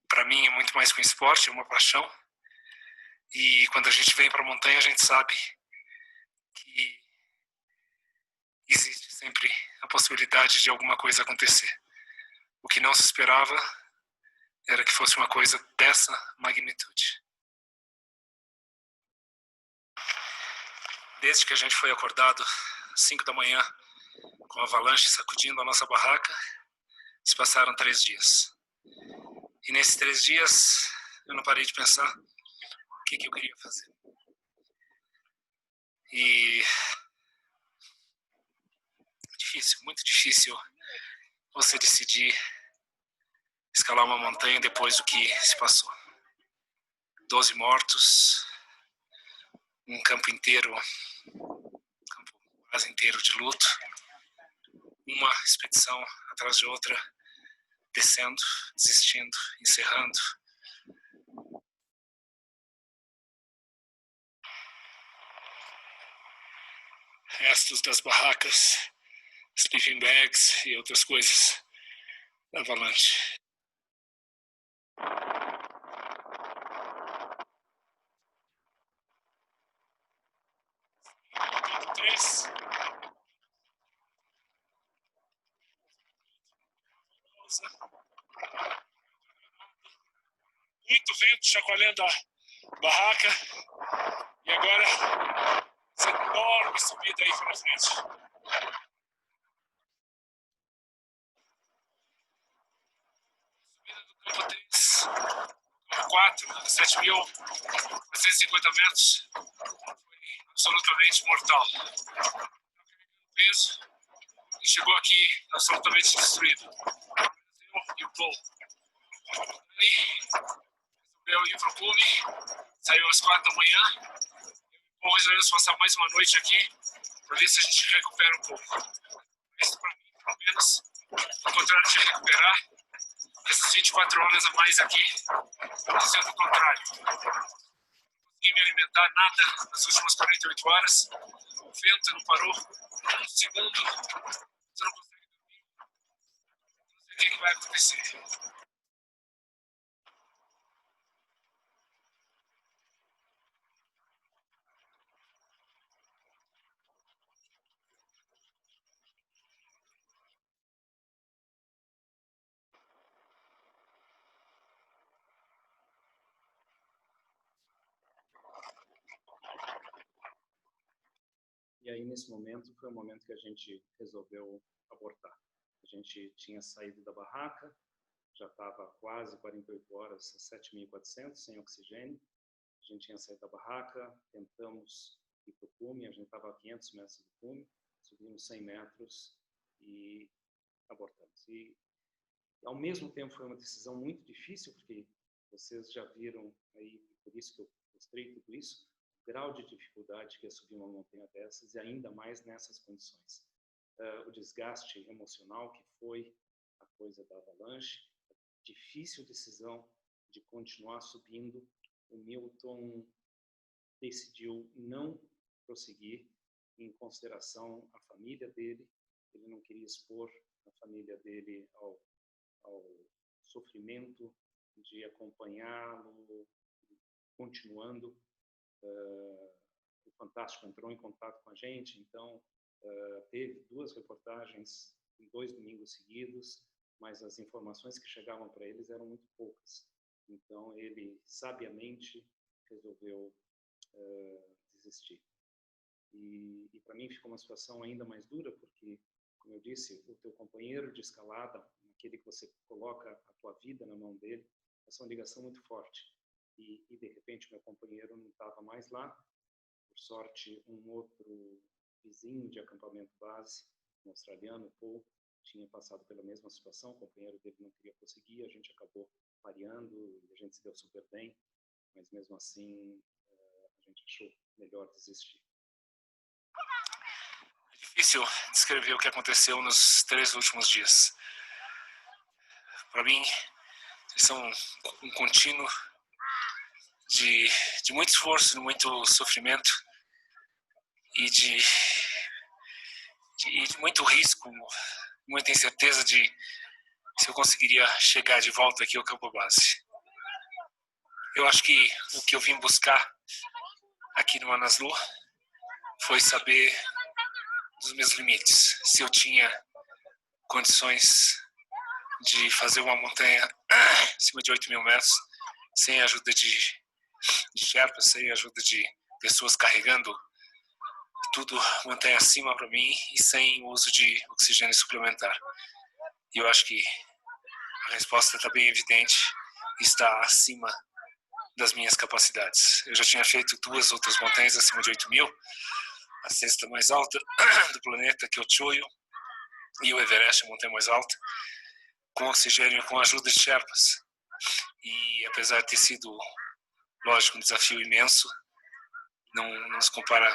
Para mim é muito mais que um esporte, é uma paixão. E quando a gente vem para a montanha, a gente sabe que existe sempre a possibilidade de alguma coisa acontecer. O que não se esperava era que fosse uma coisa dessa magnitude. Desde que a gente foi acordado às 5 da manhã, com a avalanche sacudindo a nossa barraca, se passaram 3 dias. E nesses 3 dias, eu não parei de pensar o que eu queria fazer. E difícil, muito difícil você decidir escalar uma montanha depois do que se passou. 12 mortos, um campo inteiro, campo quase inteiro de luto, uma expedição atrás de outra, descendo, desistindo, encerrando. Restos das barracas, sleeping bags e outras coisas da avalanche. Ponto 3. Muito vento chacoalhando a barraca. E agora, essa enorme subida aí pela frente. Subida do campo 3, campo 4, 7.450 metros. Foi absolutamente mortal. Peso e chegou aqui absolutamente destruído. Eu e o Paul. Ele resolveu ir pro clube, saiu às 4 da manhã. Bom, resolvemos passar mais uma noite aqui para ver se a gente recupera um pouco. Mas para mim, pelo menos, ao contrário de recuperar, essas 24 horas a mais aqui estão sendo o contrário. Não consegui me alimentar nada nas últimas 48 horas. O vento não parou um segundo. Você não consegue dormir. Não sei o que vai acontecer. E aí, nesse momento, foi o momento que a gente resolveu abortar. A gente tinha saído da barraca, já estava quase 48 horas, 7.400, sem oxigênio. A gente tinha saído da barraca, tentamos ir para o cume, a gente estava a 500 metros do cume, subimos 100 metros e abortamos. E, ao mesmo tempo, foi uma decisão muito difícil, porque vocês já viram aí, por isso que eu mostrei tudo isso, grau de dificuldade que é subir uma montanha dessas, e ainda mais nessas condições. O desgaste emocional que foi a coisa da avalanche, a difícil decisão de continuar subindo. O Milton decidiu não prosseguir em consideração a família dele. Ele não queria expor a família dele ao sofrimento de acompanhá-lo, continuando. O Fantástico entrou em contato com a gente, então teve 2 reportagens em 2 domingos seguidos, mas as informações que chegavam para eles eram muito poucas. Então ele sabiamente resolveu desistir. E para mim ficou uma situação ainda mais dura, porque, como eu disse, o teu companheiro de escalada, aquele que você coloca a tua vida na mão dele, essa é uma ligação muito forte. E de repente meu companheiro não estava mais lá. Por sorte, um outro vizinho de acampamento base, um australiano, Paul, tinha passado pela mesma situação. O companheiro dele não queria prosseguir, a gente acabou pareando e a gente se deu super bem, mas mesmo assim a gente achou melhor desistir. É difícil descrever o que aconteceu nos 3 últimos dias. Para mim, são um contínuo de muito esforço, de muito sofrimento e de muito risco, muita incerteza de se eu conseguiria chegar de volta aqui ao campo base. Eu acho que o que eu vim buscar aqui no Manaslu foi saber dos meus limites, se eu tinha condições de fazer uma montanha acima de 8.000 metros sem a ajuda de Sherpas, sem a ajuda de pessoas carregando tudo montanha acima para mim e sem o uso de oxigênio suplementar. E eu acho que a resposta está bem evidente, está acima das minhas capacidades. Eu já tinha feito 2 outras montanhas acima de 8.000, a 6ª mais alta do planeta, que é o Choyo, e o Everest, a montanha mais alta, com oxigênio, com a ajuda de Sherpas. E apesar de ter sido, lógico, um desafio imenso, não se compara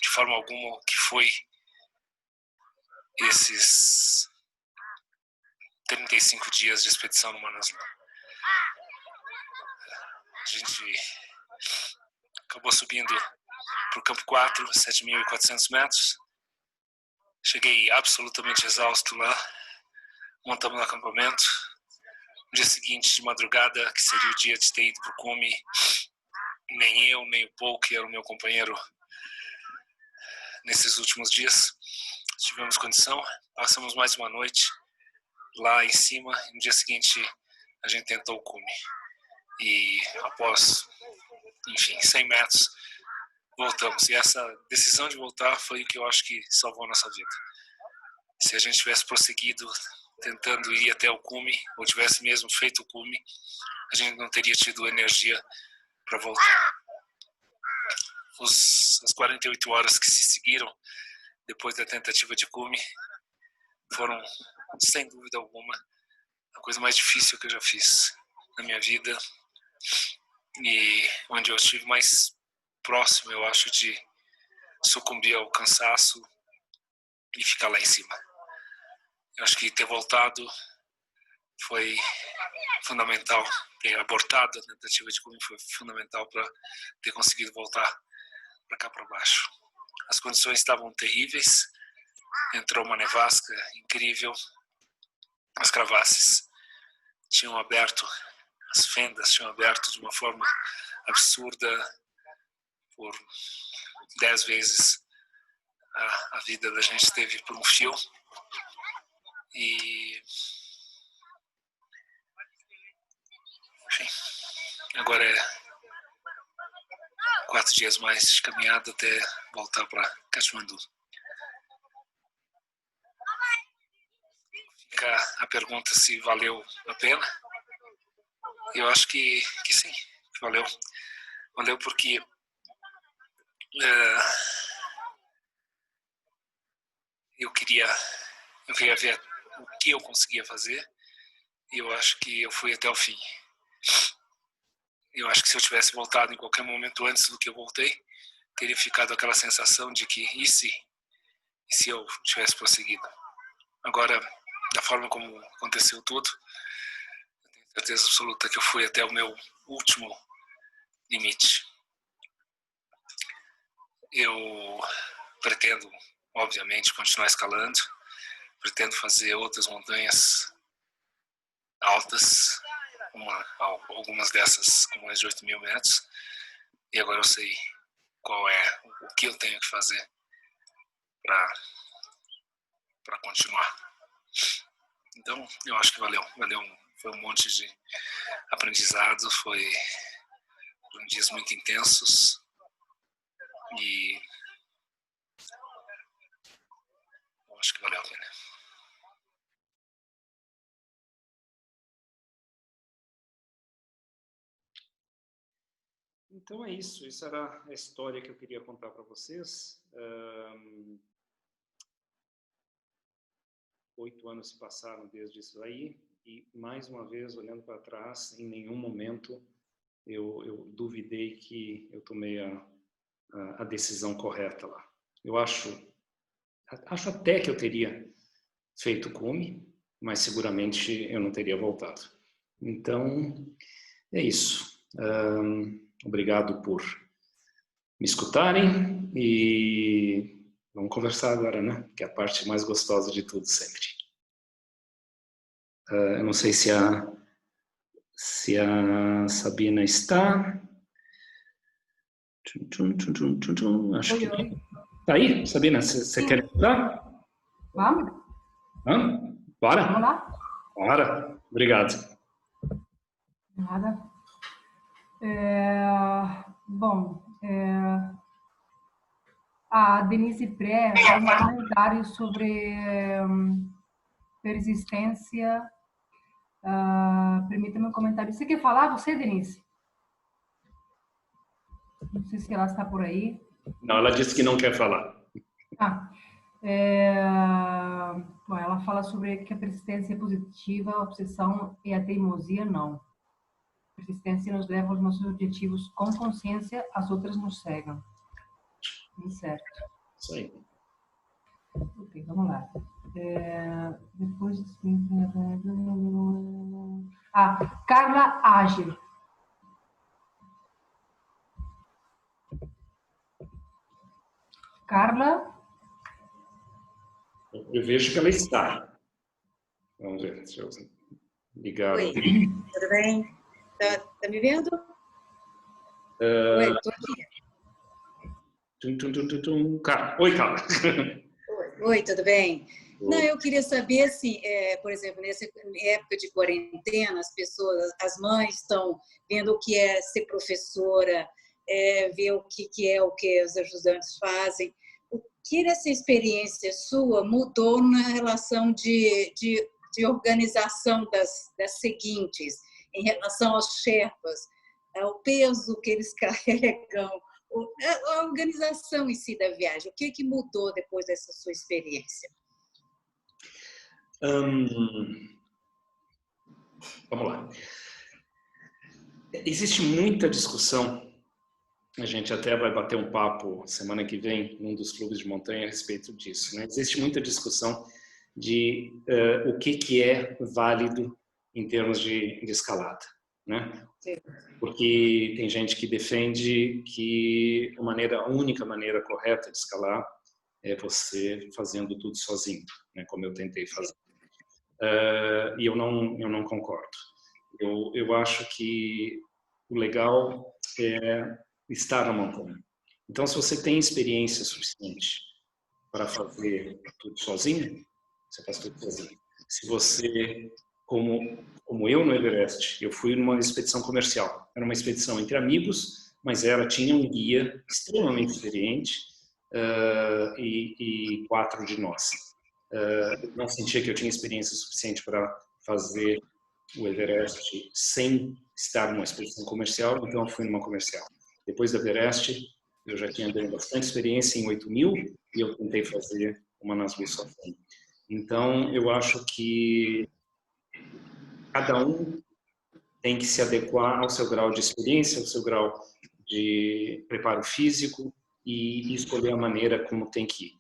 de forma alguma o que foi esses 35 dias de expedição no Manaslu. A gente acabou subindo para o campo 4, 7.400 metros. Cheguei absolutamente exausto lá. Montamos no acampamento. No dia seguinte, de madrugada, que seria o dia de ter ido para o cume, nem eu, nem o Paul, que era o meu companheiro nesses últimos dias, tivemos condição. Passamos mais uma noite lá em cima. E no dia seguinte, a gente tentou o cume. E após, enfim, 100 metros, voltamos. E essa decisão de voltar foi o que eu acho que salvou a nossa vida. Se a gente tivesse prosseguido tentando ir até o cume, ou tivesse mesmo feito o cume, a gente não teria tido energia para voltar. As 48 horas que se seguiram depois da tentativa de cume foram, sem dúvida alguma, a coisa mais difícil que eu já fiz na minha vida e onde eu estive mais próximo, eu acho, de sucumbir ao cansaço e ficar lá em cima. Eu acho que ter voltado foi fundamental, ter abortado a tentativa de cume foi fundamental para ter conseguido voltar para cá para baixo. As condições estavam terríveis, entrou uma nevasca incrível, as crevasses tinham aberto, as fendas tinham aberto de uma forma absurda, por 10 vezes a vida da gente esteve por um fio. E enfim, agora é 4 dias mais de caminhada até voltar para Katmandu. Fica a pergunta se valeu a pena. Eu acho que sim, que valeu. Valeu porque eu queria ver o que eu conseguia fazer e eu acho que eu fui até o fim. Eu acho que se eu tivesse voltado em qualquer momento antes do que eu voltei, teria ficado aquela sensação de que e se eu tivesse prosseguido. Agora, da forma como aconteceu tudo, eu tenho certeza absoluta que eu fui até o meu último limite. Eu pretendo, obviamente, continuar escalando. Pretendo fazer outras montanhas altas, algumas dessas com mais de 8.000 metros. E agora eu sei qual é o que eu tenho que fazer para continuar. Então, eu acho que valeu. Foi um monte de aprendizado, foram dias muito intensos e eu acho que valeu a pena. Então é isso. Essa era a história que eu queria contar para vocês. 8 anos se passaram desde isso aí e, mais uma vez, olhando para trás, em nenhum momento eu duvidei que eu tomei a decisão correta lá. Eu acho até que eu teria feito cume, mas seguramente eu não teria voltado. Então, é isso. Obrigado por me escutarem e vamos conversar agora, né? Que é a parte mais gostosa de tudo sempre. Eu não sei se a Sabina está. Acho que tá aí, Sabina. Você quer entrar? Vamos? Bora? Vamos lá? Bora. Obrigado. Nada. Bom, a Denise Pré tem um comentário sobre persistência. Permita-me um comentário. Você quer falar, você, Denise? Não sei se ela está por aí. Não, ela disse que não quer falar. Bom, ela fala sobre que a persistência é positiva, a obsessão e a teimosia não. A persistência nos leva aos nossos objetivos com consciência, as outras nos cegam. Certo. Isso aí. Ok, vamos lá. Depois... Carla Ágil. Carla? Eu vejo que ela está. Vamos ver, deixa eu ligar. Oi, tudo bem? Tá me vendo? Oi, tô aqui. Oi, Carla. Oi, tudo bem? Não, eu queria saber, assim, por exemplo, nessa época de quarentena, as pessoas, as mães estão vendo o que é ser professora, ver o que é o que os ajudantes fazem. O que nessa experiência sua mudou na relação de organização das seguintes, em relação aos Sherpas, o peso que eles carregam, a organização em si da viagem? O que mudou depois dessa sua experiência? Vamos lá. Existe muita discussão, a gente até vai bater um papo semana que vem num dos clubes de montanha a respeito disso, né? Existe muita discussão de o que é válido em termos de escalada, né? Porque tem gente que defende que a única maneira correta de escalar é você fazendo tudo sozinho, né? Como eu tentei fazer. E eu não concordo. Eu acho que o legal é estar na montanha. Então, se você tem experiência suficiente para fazer tudo sozinho, você faz tudo sozinho. Se você, como eu no Everest, eu fui numa expedição comercial. Era uma expedição entre amigos, mas tinha um guia extremamente experiente e 4 de nós. Não sentia que eu tinha experiência suficiente para fazer o Everest sem estar numa expedição comercial, então eu fui numa comercial. Depois do Everest, eu já tinha bastante experiência em 8.000 e eu tentei fazer uma Nazgûl sozinho. Então, eu acho que cada um tem que se adequar ao seu grau de experiência, ao seu grau de preparo físico e escolher a maneira como tem que ir.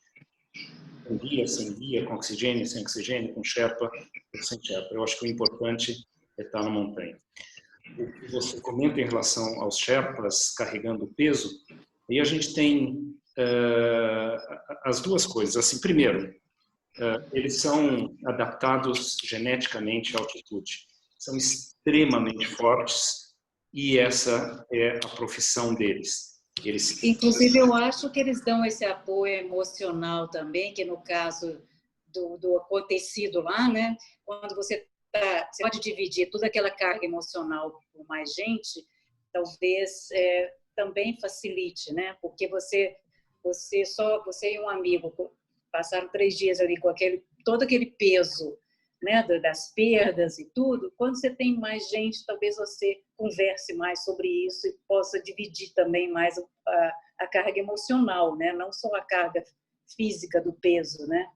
Com guia, sem guia, com oxigênio, sem oxigênio, com Sherpa ou sem Sherpa. Eu acho que o importante é estar na montanha. O que você comenta em relação aos Sherpas carregando peso, aí a gente tem as duas coisas. Assim, primeiro, eles são adaptados geneticamente à altitude. São extremamente fortes e essa é a profissão deles. Inclusive, eu acho que eles dão esse apoio emocional também, que no caso do acontecido lá, né? Quando você pode dividir toda aquela carga emocional com mais gente, talvez também facilite, né? Porque você e um amigo passaram 3 dias ali com todo aquele peso, né, das perdas e tudo. Quando você tem mais gente, talvez você converse mais sobre isso e possa dividir também mais a carga emocional, né? Não só a carga física do peso, né?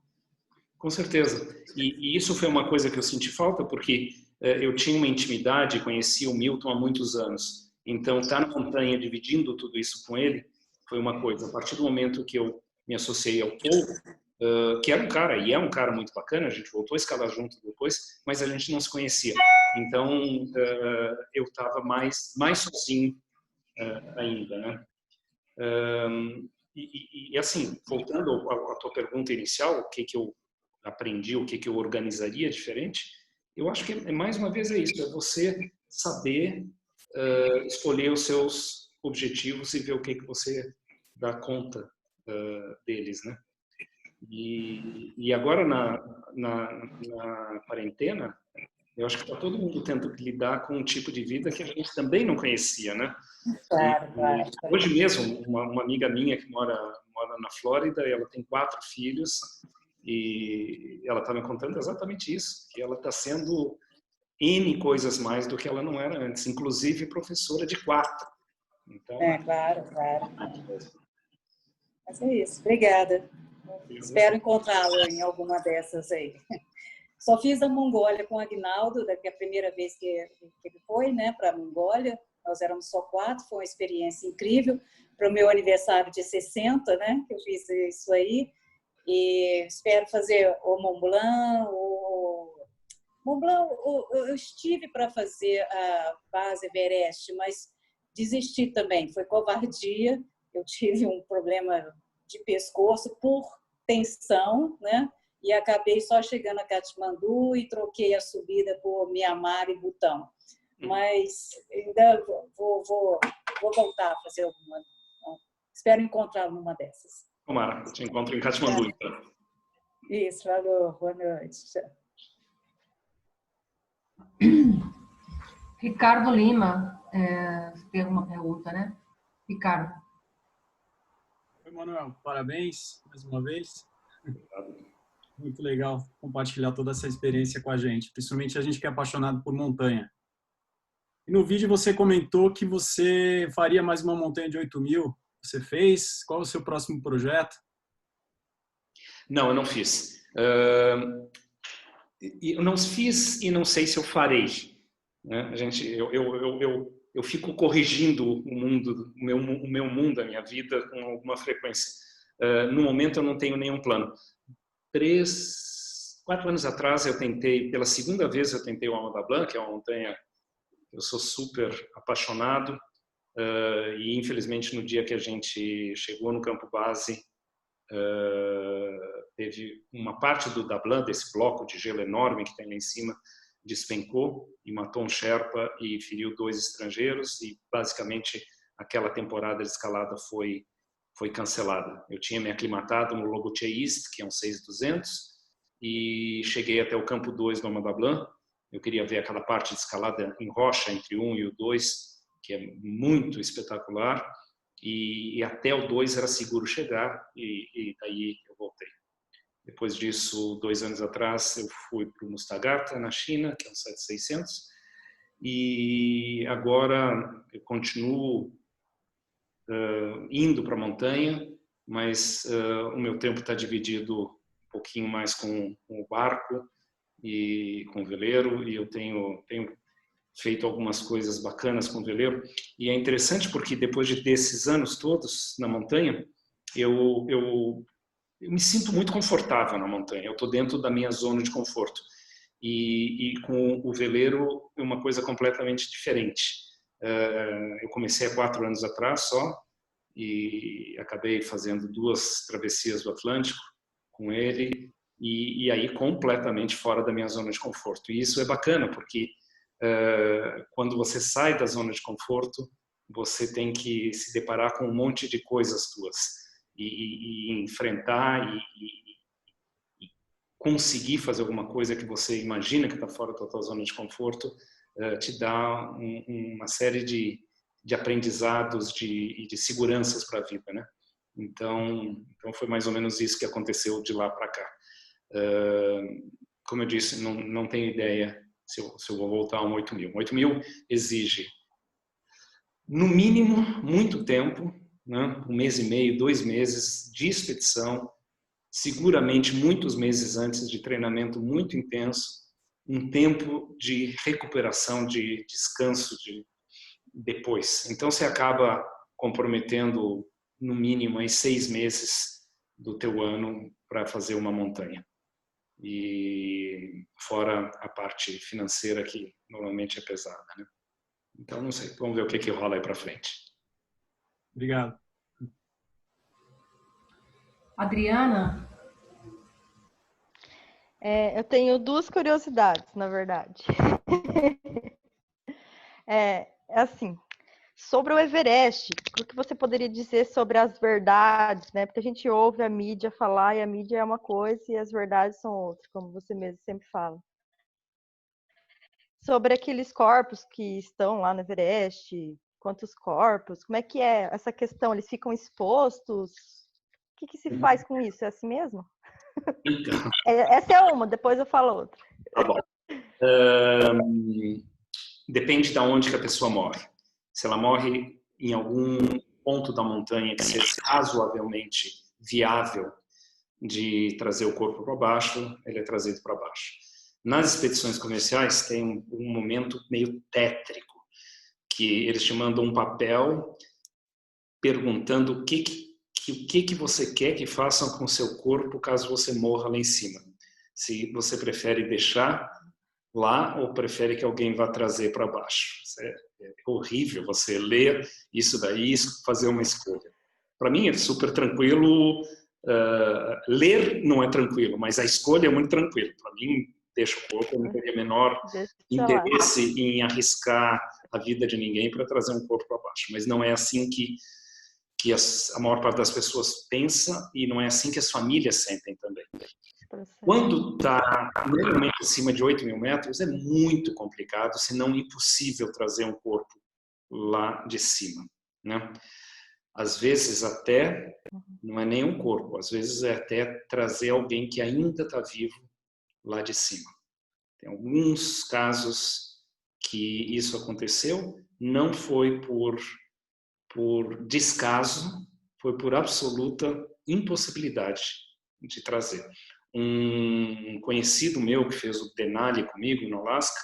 Com certeza. E isso foi uma coisa que eu senti falta, porque eu tinha uma intimidade, conhecia o Milton há muitos anos. Então, estar na montanha dividindo tudo isso com ele foi uma coisa. A partir do momento que eu me associei ao Paul, que era um cara, e é um cara muito bacana, a gente voltou a escalar junto depois, mas a gente não se conhecia. Então, eu estava mais sozinho ainda, né? E assim, voltando à tua pergunta inicial, o que eu aprendi, o que eu organizaria diferente, eu acho que mais uma vez é isso, é você saber escolher os seus objetivos e ver o que você dá conta deles, né? E agora na quarentena, eu acho que está todo mundo tendo que lidar com um tipo de vida que a gente também não conhecia, né? Claro. Hoje mesmo, uma amiga minha que mora na Flórida, ela tem 4 filhos e ela está me contando exatamente isso, que ela está sendo N coisas mais do que ela não era antes, inclusive professora de 4. Então, Claro. Mas é isso. Obrigada. Espero encontrá-lo em alguma dessas aí. Só fiz a Mongólia com o Aguinaldo, que é a primeira vez que ele foi, né, para a Mongólia. Nós éramos só 4, foi uma experiência incrível. Para o meu aniversário de 60, né, que eu fiz isso aí. E espero fazer o Mont Blanc. Mont Blanc, eu estive para fazer a base Everest, mas desisti também. Foi covardia. Eu tive um problema de pescoço por tensão, né? E acabei só chegando a Katmandu e troquei a subida por Mianmar e Butão. Mas ainda vou voltar a fazer alguma. Espero encontrá-lo numa dessas. Tomara, te encontro em Katmandu, então. Isso, falou. Boa noite. Ricardo Lima, tem alguma pergunta, né? Ricardo. Oi, Manuel. Parabéns mais uma vez. Muito legal compartilhar toda essa experiência com a gente, principalmente a gente que é apaixonado por montanha. E no vídeo você comentou que você faria mais uma montanha de 8.000. Você fez? Qual é o seu próximo projeto? Não, eu não fiz. Eu não fiz e não sei se eu farei. Né? Eu fico corrigindo o mundo, o meu mundo, a minha vida, com alguma frequência. No momento eu não tenho nenhum plano. 4 anos atrás eu tentei, pela segunda vez eu tentei o Ama da Blanc, que é uma montanha que eu sou super apaixonado, e infelizmente no dia que a gente chegou no campo base, teve uma parte do Dablan, desse bloco de gelo enorme que tem lá em cima, despencou e matou um Sherpa e feriu 2 estrangeiros, e basicamente aquela temporada de escalada foi cancelada. Eu tinha me aclimatado no Lobuche East, que é um 6.200, e cheguei até o campo 2 do Ama da Blanc. Eu queria ver aquela parte de escalada em rocha entre 1 e o 2, que é muito espetacular, e até o 2 era seguro chegar, e daí eu voltei. Depois disso, 2 anos atrás, eu fui para o Mustagata, na China, que é um 7.600, e agora eu continuo indo para a montanha, mas o meu tempo está dividido um pouquinho mais com o barco e com o veleiro, e eu tenho feito algumas coisas bacanas com o veleiro. E é interessante porque depois desses anos todos na montanha, eu me sinto muito confortável na montanha. Eu estou dentro da minha zona de conforto. E com o veleiro é uma coisa completamente diferente. Eu comecei há 4 anos atrás só, e acabei fazendo 2 travessias do Atlântico com ele, e aí completamente fora da minha zona de conforto. E isso é bacana, porque quando você sai da zona de conforto, você tem que se deparar com um monte de coisas tuas, e enfrentar e conseguir fazer alguma coisa que você imagina que está fora da tua zona de conforto, te dá uma série de aprendizados e de seguranças para a vida, né? Então foi mais ou menos isso que aconteceu de lá para cá. Como eu disse, não tenho ideia se eu vou voltar a um 8.000. 8.000 exige, no mínimo, muito tempo, né? 1 mês e meio, 2 meses de expedição, seguramente muitos meses antes de treinamento muito intenso, um tempo de recuperação, de descanso depois. Então você acaba comprometendo no mínimo aí 6 meses do teu ano para fazer uma montanha. E fora a parte financeira que normalmente é pesada, né? Então não sei, vamos ver o que rola aí para frente. Obrigado. Adriana, eu tenho 2 curiosidades, na verdade. Assim, sobre o Everest, o que você poderia dizer sobre as verdades, né? Porque a gente ouve a mídia falar e a mídia é uma coisa e as verdades são outra, como você mesmo sempre fala. Sobre aqueles corpos que estão lá no Everest, quantos corpos, como é que é essa questão? Eles ficam expostos? O que se faz com isso? É assim mesmo? Então, Essa é uma, depois eu falo outra. tá bom. Depende de onde que a pessoa morre. Se ela morre em algum ponto da montanha que seja razoavelmente viável de trazer o corpo para baixo, ele é trazido para baixo. Nas expedições comerciais tem um momento meio tétrico, que eles te mandam um papel perguntando o que você quer que façam com o seu corpo caso você morra lá em cima. Se você prefere deixar lá ou prefere que alguém vá trazer para baixo. É horrível você ler isso daí e fazer uma escolha. Para mim é super tranquilo. Ler não é tranquilo, mas a escolha é muito tranquila. Para mim, deixa o corpo, eu não teria menor interesse em arriscar a vida de ninguém para trazer um corpo para baixo. Mas não é assim que a maior parte das pessoas pensa e não é assim que as famílias sentem também. Quando está normalmente acima de 8.000 metros, é muito complicado, se não impossível, trazer um corpo lá de cima, né? Às vezes até, não é nem um corpo, às vezes é até trazer alguém que ainda está vivo lá de cima. Tem alguns casos que isso aconteceu, não foi por descaso, foi por absoluta impossibilidade de trazer. Um conhecido meu que fez o Denali comigo no Alasca,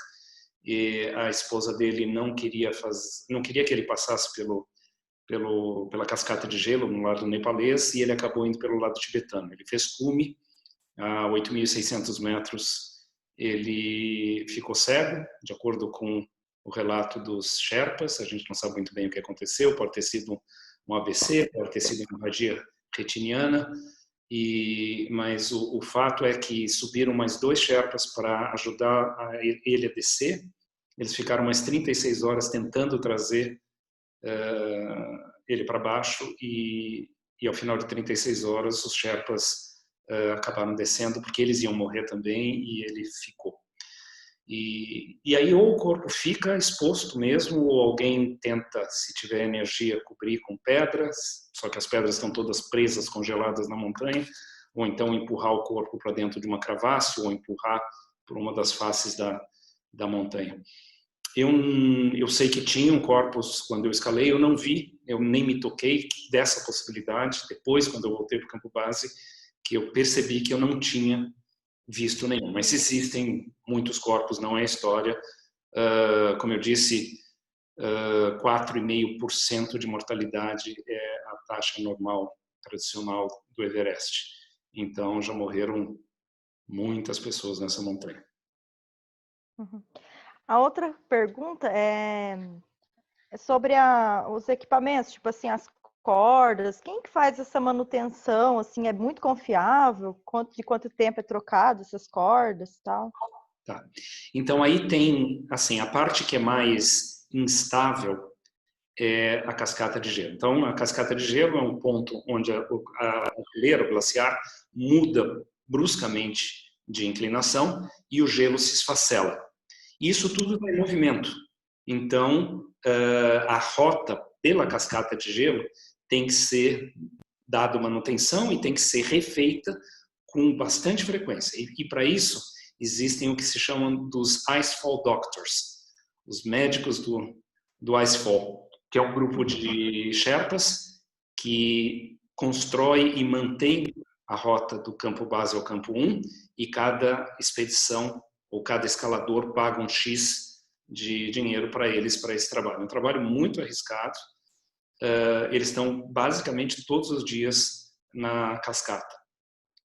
e a esposa dele não queria que ele passasse pela cascata de gelo no lado nepalês, e ele acabou indo pelo lado tibetano. Ele fez cume a 8.600 metros, ele ficou cego, de acordo com o relato dos Sherpas. A gente não sabe muito bem o que aconteceu, pode ter sido um AVC, pode ter sido uma hemorragia retiniana, mas o fato é que subiram mais 2 Sherpas para ajudar ele a descer. Eles ficaram mais 36 horas tentando trazer ele para baixo, e ao final de 36 horas os Sherpas acabaram descendo porque eles iam morrer também, e ele ficou. E aí ou o corpo fica exposto mesmo, ou alguém tenta, se tiver energia, cobrir com pedras, só que as pedras estão todas presas, congeladas na montanha, ou então empurrar o corpo para dentro de uma cravaça, ou empurrar por uma das faces da montanha. Eu sei que tinham corpos quando eu escalei, eu não vi, eu nem me toquei dessa possibilidade. Depois, quando eu voltei para o campo base, que eu percebi que eu não tinha visto nenhum. Mas existem muitos corpos, não é história. Como eu disse, 4,5% de mortalidade é a taxa normal, tradicional do Everest. Então, já morreram muitas pessoas nessa montanha. Uhum. A outra pergunta é sobre os equipamentos, tipo assim, as cordas? Quem que faz essa manutenção? Assim, é muito confiável? De quanto tempo é trocado essas cordas e tal? Tá. Então aí tem, assim, a parte que é mais instável é a cascata de gelo. Então a cascata de gelo é um ponto onde a geleira glaciar muda bruscamente de inclinação e o gelo se esfacela. Isso tudo está em movimento. Então a rota pela cascata de gelo tem que ser dada manutenção e tem que ser refeita com bastante frequência. E para isso existem o que se chamam dos Icefall Doctors, os médicos do Icefall, que é um grupo de Sherpas que constrói e mantém a rota do campo base ao campo 1 e cada expedição ou cada escalador paga um X de dinheiro para eles para esse trabalho. É um trabalho muito arriscado. Eles estão basicamente todos os dias na cascata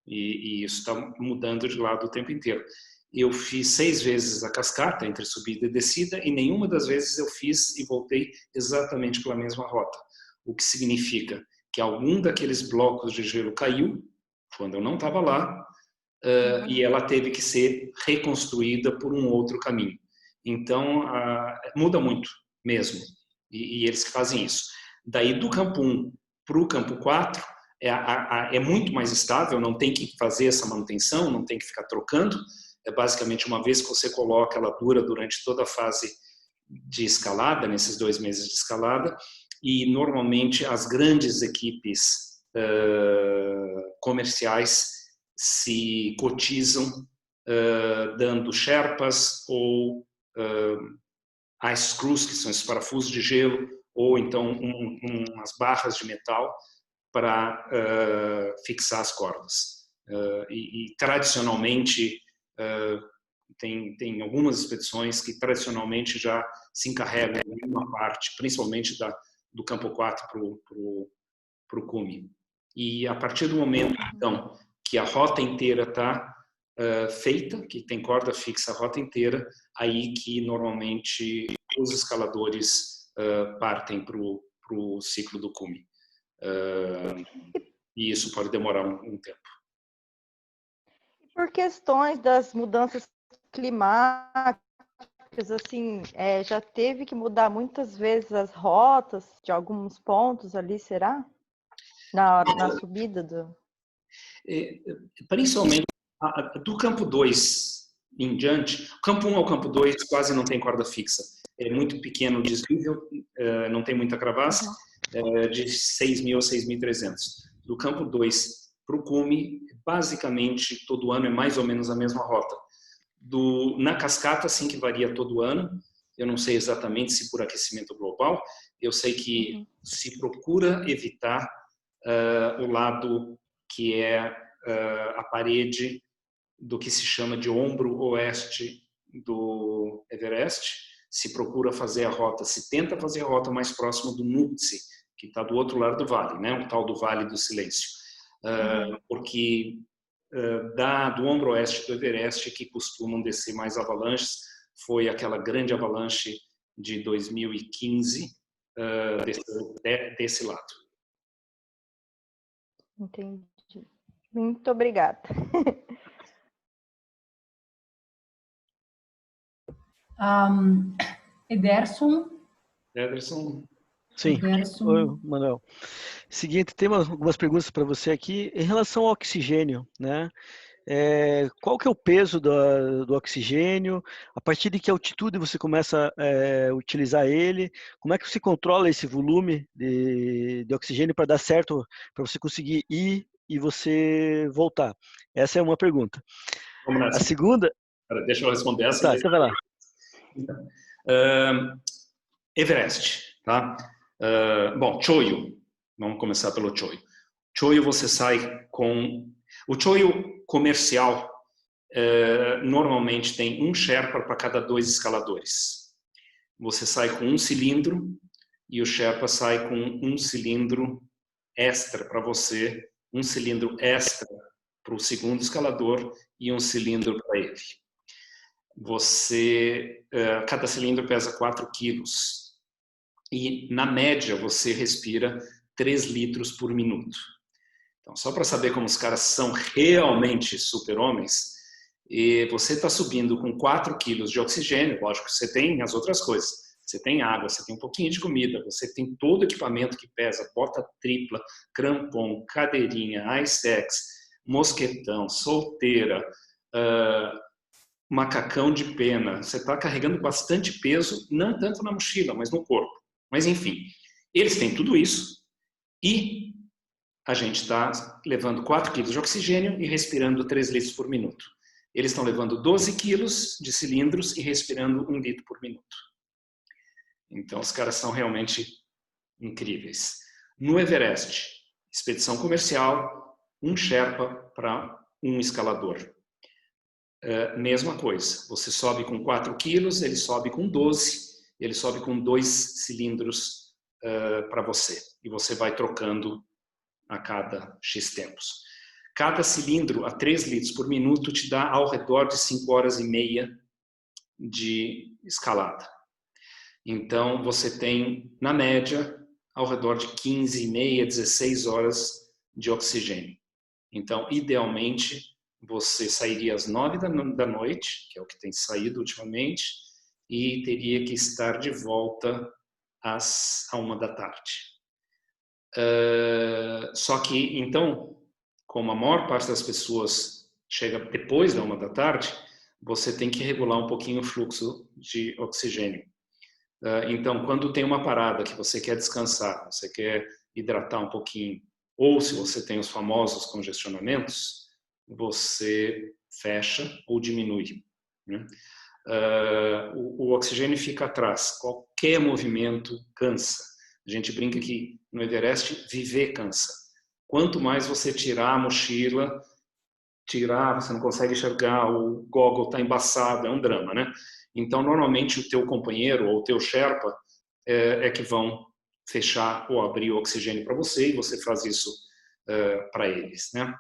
e isso está mudando de lado o tempo inteiro. Eu fiz 6 vezes a cascata entre subida e descida e nenhuma das vezes eu fiz e voltei exatamente pela mesma rota, o que significa que algum daqueles blocos de gelo caiu quando eu não estava lá e ela teve que ser reconstruída por um outro caminho. Então muda muito mesmo e eles que fazem isso. Daí do campo 1 para o campo 4 é muito mais estável, não tem que fazer essa manutenção, não tem que ficar trocando. É basicamente uma vez que você coloca, ela dura durante toda a fase de escalada, nesses 2 meses de escalada, e normalmente as grandes equipes comerciais se cotizam dando sherpas ou ice screws, que são esses parafusos de gelo, ou então umas barras de metal para fixar as cordas. E tradicionalmente tem algumas expedições que tradicionalmente já se encarregam de uma parte, principalmente do campo 4 para o cume. E a partir do momento, então, que a rota inteira está feita, que tem corda fixa a rota inteira, aí que normalmente os escaladores partem para o ciclo do cume. E isso pode demorar um tempo. Por questões das mudanças climáticas, assim, já teve que mudar muitas vezes as rotas de alguns pontos ali, será? Na subida do... Principalmente do campo 2 em diante, o campo 1 ao campo 2 quase não tem corda fixa. É muito pequeno o desnível, não tem muita cravassa, de 6.000 a 6.300. Do campo 2 para o cume, basicamente todo ano é mais ou menos a mesma rota. Na cascata, sim, que varia todo ano. Eu não sei exatamente se por aquecimento global. Eu sei que se procura evitar o lado que é a parede do que se chama de ombro oeste do Everest. Se procura fazer a rota, se tenta fazer a rota mais próxima do Nuptse, que está do outro lado do vale, né? O tal do Vale do Silêncio. Porque do ombro oeste do Everest que costumam descer mais avalanches, foi aquela grande avalanche de 2015 desse lado. Entendi. Muito obrigada. Ederson? Sim. Ederson. Oi, Manuel. Seguinte, tem algumas perguntas para você aqui. Em relação ao oxigênio, né? Qual que é o peso do oxigênio? A partir de que altitude você começa a utilizar ele? Como é que você controla esse volume de oxigênio para dar certo, para você conseguir ir e você voltar? Essa é uma pergunta. Vamos nessa. A segunda... Deixa eu responder essa. Tá, então vai lá. Everest, tá? Bom, Choyu. Vamos começar pelo Choyu. Choyu você sai com... O Choyu comercial normalmente tem um Sherpa para cada 2 escaladores. Você sai com um cilindro e o Sherpa sai com um cilindro extra para você, um cilindro extra para o segundo escalador e um cilindro para ele. Cada cilindro pesa 4 quilos. E, na média, você respira 3 litros por minuto. Então, só para saber como os caras são realmente super-homens, e você está subindo com 4 quilos de oxigênio, lógico que você tem as outras coisas. Você tem água, você tem um pouquinho de comida, você tem todo o equipamento que pesa, bota tripla, crampon, cadeirinha, iSex, mosquetão, solteira, macacão de pena. Você está carregando bastante peso, não tanto na mochila, mas no corpo. Mas enfim, eles têm tudo isso e a gente está levando 4 quilos de oxigênio e respirando 3 litros por minuto. Eles estão levando 12 quilos de cilindros e respirando 1 litro por minuto. Então, os caras são realmente incríveis. No Everest, expedição comercial, um Sherpa para um escalador. Mesma coisa, você sobe com 4 quilos, ele sobe com 12, ele sobe com 2 cilindros para você. E você vai trocando a cada X tempos. Cada cilindro a 3 litros por minuto te dá ao redor de 5 horas e meia de escalada. Então, você tem, na média, ao redor de 15 e meia, 16 horas de oxigênio. Então, idealmente, você sairia às 9 da noite, que é o que tem saído ultimamente, e teria que estar de volta à 1 da tarde. Só que, então, como a maior parte das pessoas chega depois da 1 da tarde, você tem que regular um pouquinho o fluxo de oxigênio. Então, quando tem uma parada que você quer descansar, você quer hidratar um pouquinho, ou se você tem os famosos congestionamentos, você fecha ou diminui, né? O oxigênio fica atrás. Qualquer movimento cansa. A gente brinca que no Everest viver cansa. Quanto mais você tirar a mochila, você não consegue enxergar, o goggle está embaçado, é um drama, né? Então, normalmente, o teu companheiro ou o teu Sherpa é que vão fechar ou abrir o oxigênio para você, e você faz isso para eles, né?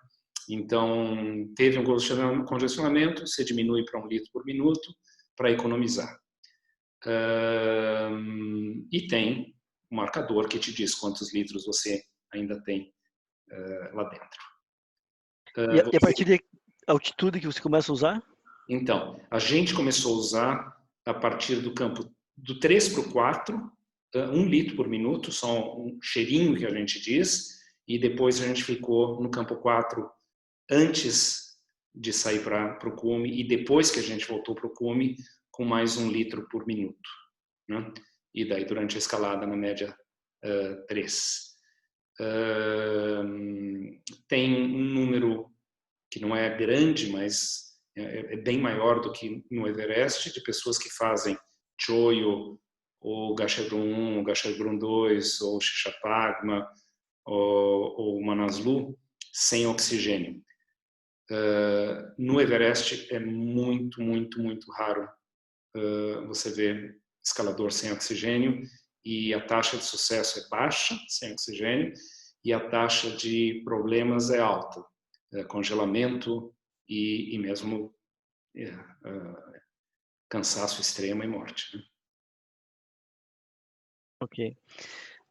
Então, teve um congestionamento, você diminui para 1 litro por minuto para economizar. E tem um marcador que te diz quantos litros você ainda tem lá dentro. E a partir da altitude que você começa a usar? Então, a gente começou a usar a partir do campo do 3 para o 4, 1 litro por minuto, só um cheirinho que a gente diz, e depois a gente ficou no campo 4 antes de sair para o cume, e depois que a gente voltou para o cume, com mais 1 litro por minuto, né? E daí durante a escalada, na média, 3. Tem um número que não é grande, mas é bem maior do que no Everest, de pessoas que fazem Choyo, ou Gasherbrum 1, ou Gasherbrum 2, ou Shishapangma, ou Manaslu, sem oxigênio. No Everest é muito, muito, muito raro você ver escalador sem oxigênio, e a taxa de sucesso é baixa, sem oxigênio, e a taxa de problemas é alta. Congelamento e mesmo cansaço extremo e morte, né? Ok.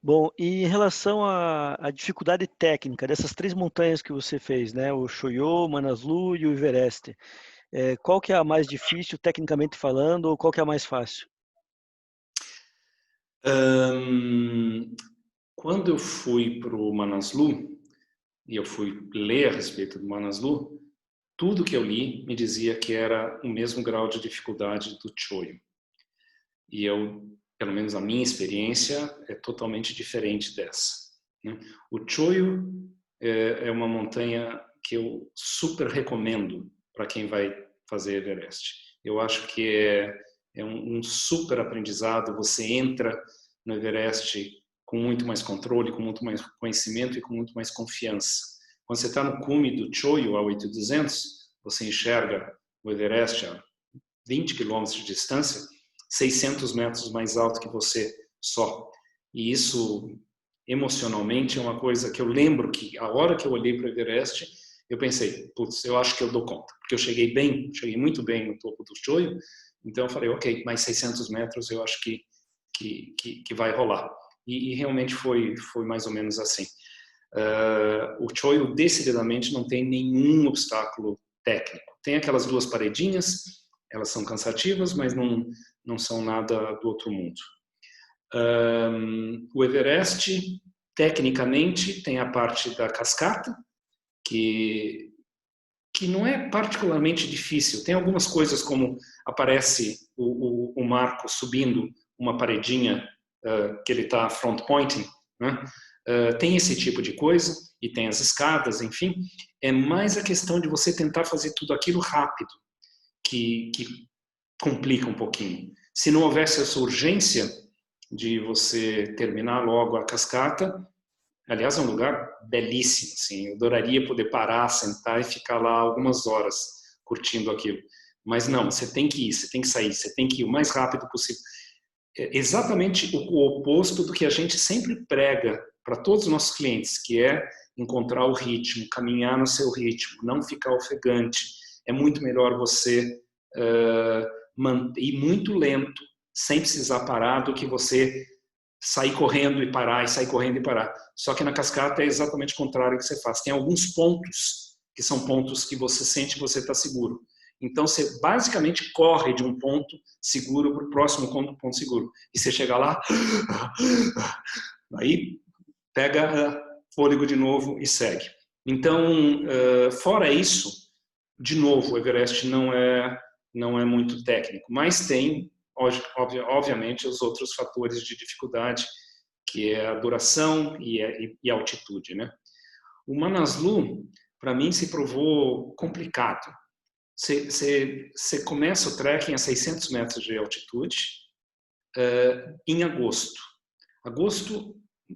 Bom, e em relação à dificuldade técnica dessas 3 montanhas que você fez, né? O Choyo, Manaslu e o Everest, qual que é a mais difícil, tecnicamente falando, ou qual que é a mais fácil? Quando eu fui para o Manaslu, e eu fui ler a respeito do Manaslu, tudo que eu li me dizia que era o mesmo grau de dificuldade do Choyo. E pelo menos a minha experiência, é totalmente diferente dessa, né? O Choyo é uma montanha que eu super recomendo para quem vai fazer Everest. Eu acho que é um super aprendizado. Você entra no Everest com muito mais controle, com muito mais conhecimento e com muito mais confiança. Quando você está no cume do Choyo, a 8.200, você enxerga o Everest a 20 quilômetros de distância, 600 metros mais alto que você só. E isso, emocionalmente, é uma coisa que eu lembro que, a hora que eu olhei para o Everest, eu pensei, putz, eu acho que eu dou conta. Porque eu cheguei muito bem no topo do Choyo, então eu falei, ok, mais 600 metros eu acho que vai rolar. E realmente foi mais ou menos assim. O Choyu decididamente não tem nenhum obstáculo técnico. Tem aquelas 2 paredinhas, elas são cansativas, mas não são nada do outro mundo. O Everest, tecnicamente, tem a parte da cascata, que não é particularmente difícil. Tem algumas coisas como aparece o Marco subindo uma paredinha que ele está front pointing, né? Tem esse tipo de coisa, e tem as escadas, enfim. É mais a questão de você tentar fazer tudo aquilo rápido, que complica um pouquinho. Se não houvesse essa urgência de você terminar logo a cascata, aliás, é um lugar belíssimo, assim, eu adoraria poder parar, sentar e ficar lá algumas horas curtindo aquilo. Mas não, você tem que ir, você tem que sair, você tem que ir o mais rápido possível. É exatamente o oposto do que a gente sempre prega para todos os nossos clientes, que é encontrar o ritmo, caminhar no seu ritmo, não ficar ofegante. É muito melhor você ir muito lento, sem precisar parar, do que você sair correndo e parar, e sair correndo e parar. Só que na cascata é exatamente o contrário que você faz. Tem alguns pontos, que são pontos que você sente que você está seguro. Então, você basicamente corre de um ponto seguro para o próximo ponto seguro. E você chega lá, aí pega fôlego de novo e segue. Então, fora isso, de novo, o Everest não é muito técnico, mas tem, obviamente, os outros fatores de dificuldade, que é a duração e a altitude, né? O Manaslu, para mim, se provou complicado. Você começa o trekking a 600 metros de altitude em agosto. Agosto,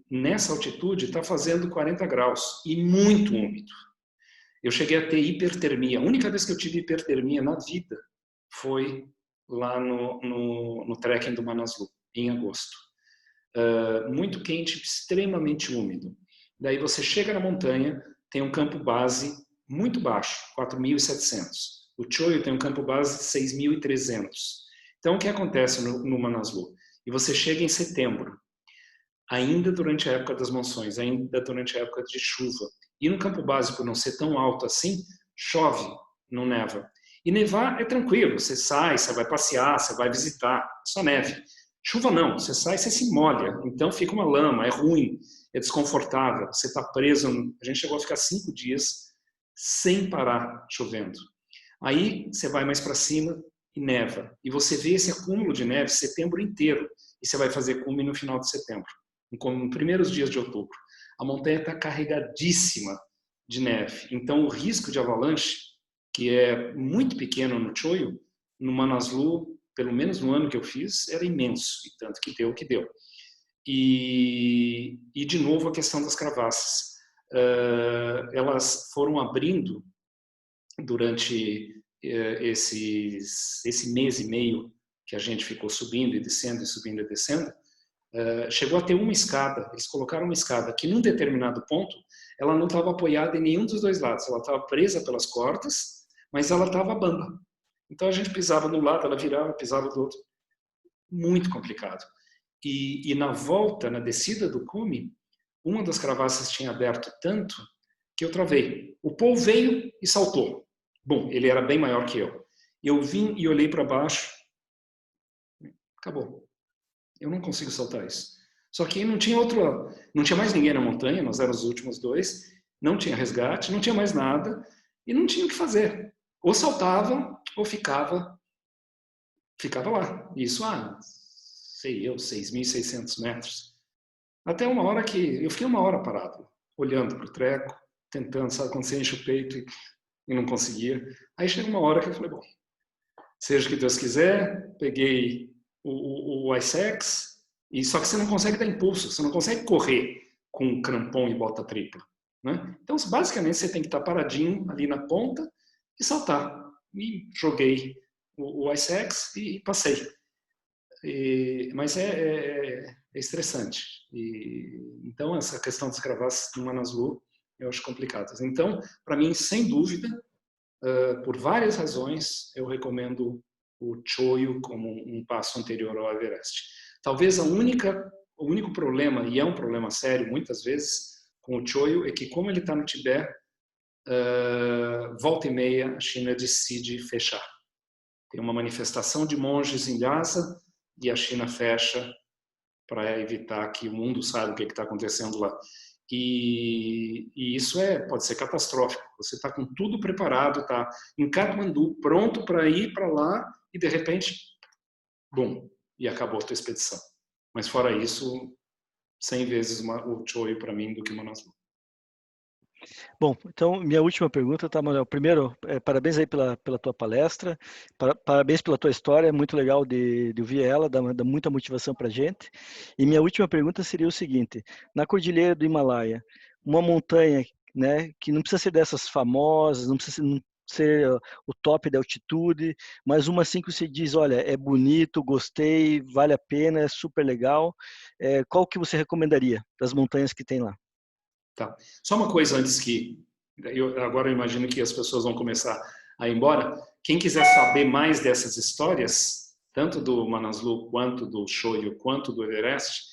nessa altitude, está fazendo 40 graus e muito úmido. Eu cheguei a ter hipertermia. A única vez que eu tive hipertermia na vida foi lá no trekking do Manaslu, em agosto. Muito quente, extremamente úmido. Daí você chega na montanha, tem um campo base muito baixo, 4.700. O Choyu tem um campo base de 6.300. Então, o que acontece no Manaslu? E você chega em setembro, ainda durante a época das monções, ainda durante a época de chuva. E no campo base, por não ser tão alto assim, chove, não neva. E nevar é tranquilo, você sai, você vai passear, você vai visitar, só neve. Chuva não, você sai, você se molha, então fica uma lama, é ruim, é desconfortável, você está preso. A gente chegou a ficar 5 dias sem parar chovendo. Aí você vai mais para cima e neva. E você vê esse acúmulo de neve setembro inteiro. E você vai fazer cume no final de setembro, nos primeiros dias de outubro. A montanha está carregadíssima de neve. Então o risco de avalanche, que é muito pequeno no Choyu, no Manaslu, pelo menos no ano que eu fiz, era imenso. E tanto que deu o que deu. E de novo a questão das cravaças. Elas foram abrindo durante esse mês e meio que a gente ficou subindo e descendo, e subindo e descendo. Chegou a ter uma escada, eles colocaram uma escada que num determinado ponto ela não estava apoiada em nenhum dos dois lados, ela estava presa pelas cordas, mas ela estava bamba. Então a gente pisava de um lado, ela virava, pisava do outro. Muito complicado. E na volta, na descida do cume, uma das cravaças tinha aberto tanto que eu travei. O Paul veio e saltou. Bom, ele era bem maior que eu. Eu vim e olhei para baixo. Acabou. Eu não consigo saltar isso. Só que não tinha mais ninguém na montanha, nós éramos os últimos 2, não tinha resgate, não tinha mais nada e não tinha o que fazer. Ou saltava ou ficava lá. Isso, sei eu, 6.600 metros. Até uma hora que eu fiquei uma hora parado, olhando para o treco, tentando, sabe, quando você enche o peito e não conseguia. Aí chega uma hora que eu falei, bom, seja o que Deus quiser, peguei o ISEX, e só que você não consegue dar impulso, você não consegue correr com crampon e bota tripla, né? Então, basicamente, você tem que estar paradinho ali na ponta e saltar. E joguei o ISEX e passei. Mas é estressante. Então, essa questão das cravaças no Manaslu, eu acho complicado. Então, para mim, sem dúvida, por várias razões, eu recomendo o Choyu como um passo anterior ao Everest. Talvez a única O único problema, e é um problema sério muitas vezes, com o Choyu, é que como ele está no Tibete, volta e meia a China decide fechar. Tem uma manifestação de monges em Lhasa e a China fecha para evitar que o mundo saiba o que está acontecendo lá. E isso pode ser catastrófico. Você está com tudo preparado, está em Katmandu, pronto para ir para lá e de repente, bum, e acabou a tua expedição. Mas fora isso, 100 vezes o Choyu para mim do que Manaslu. Bom, então minha última pergunta, tá, Manuel? Primeiro, parabéns aí pela tua palestra, parabéns pela tua história, é muito legal de ouvir ela, dá muita motivação para a gente. E minha última pergunta seria o seguinte: na Cordilheira do Himalaia, uma montanha, né, que não precisa ser dessas famosas, não precisa ser o top da altitude, mas uma assim que você diz, olha, é bonito, gostei, vale a pena, é super legal. Qual que você recomendaria das montanhas que tem lá? Tá. Só uma coisa antes que... Agora eu imagino que as pessoas vão começar a ir embora. Quem quiser saber mais dessas histórias, tanto do Manaslu, quanto do Choyu, quanto do Everest,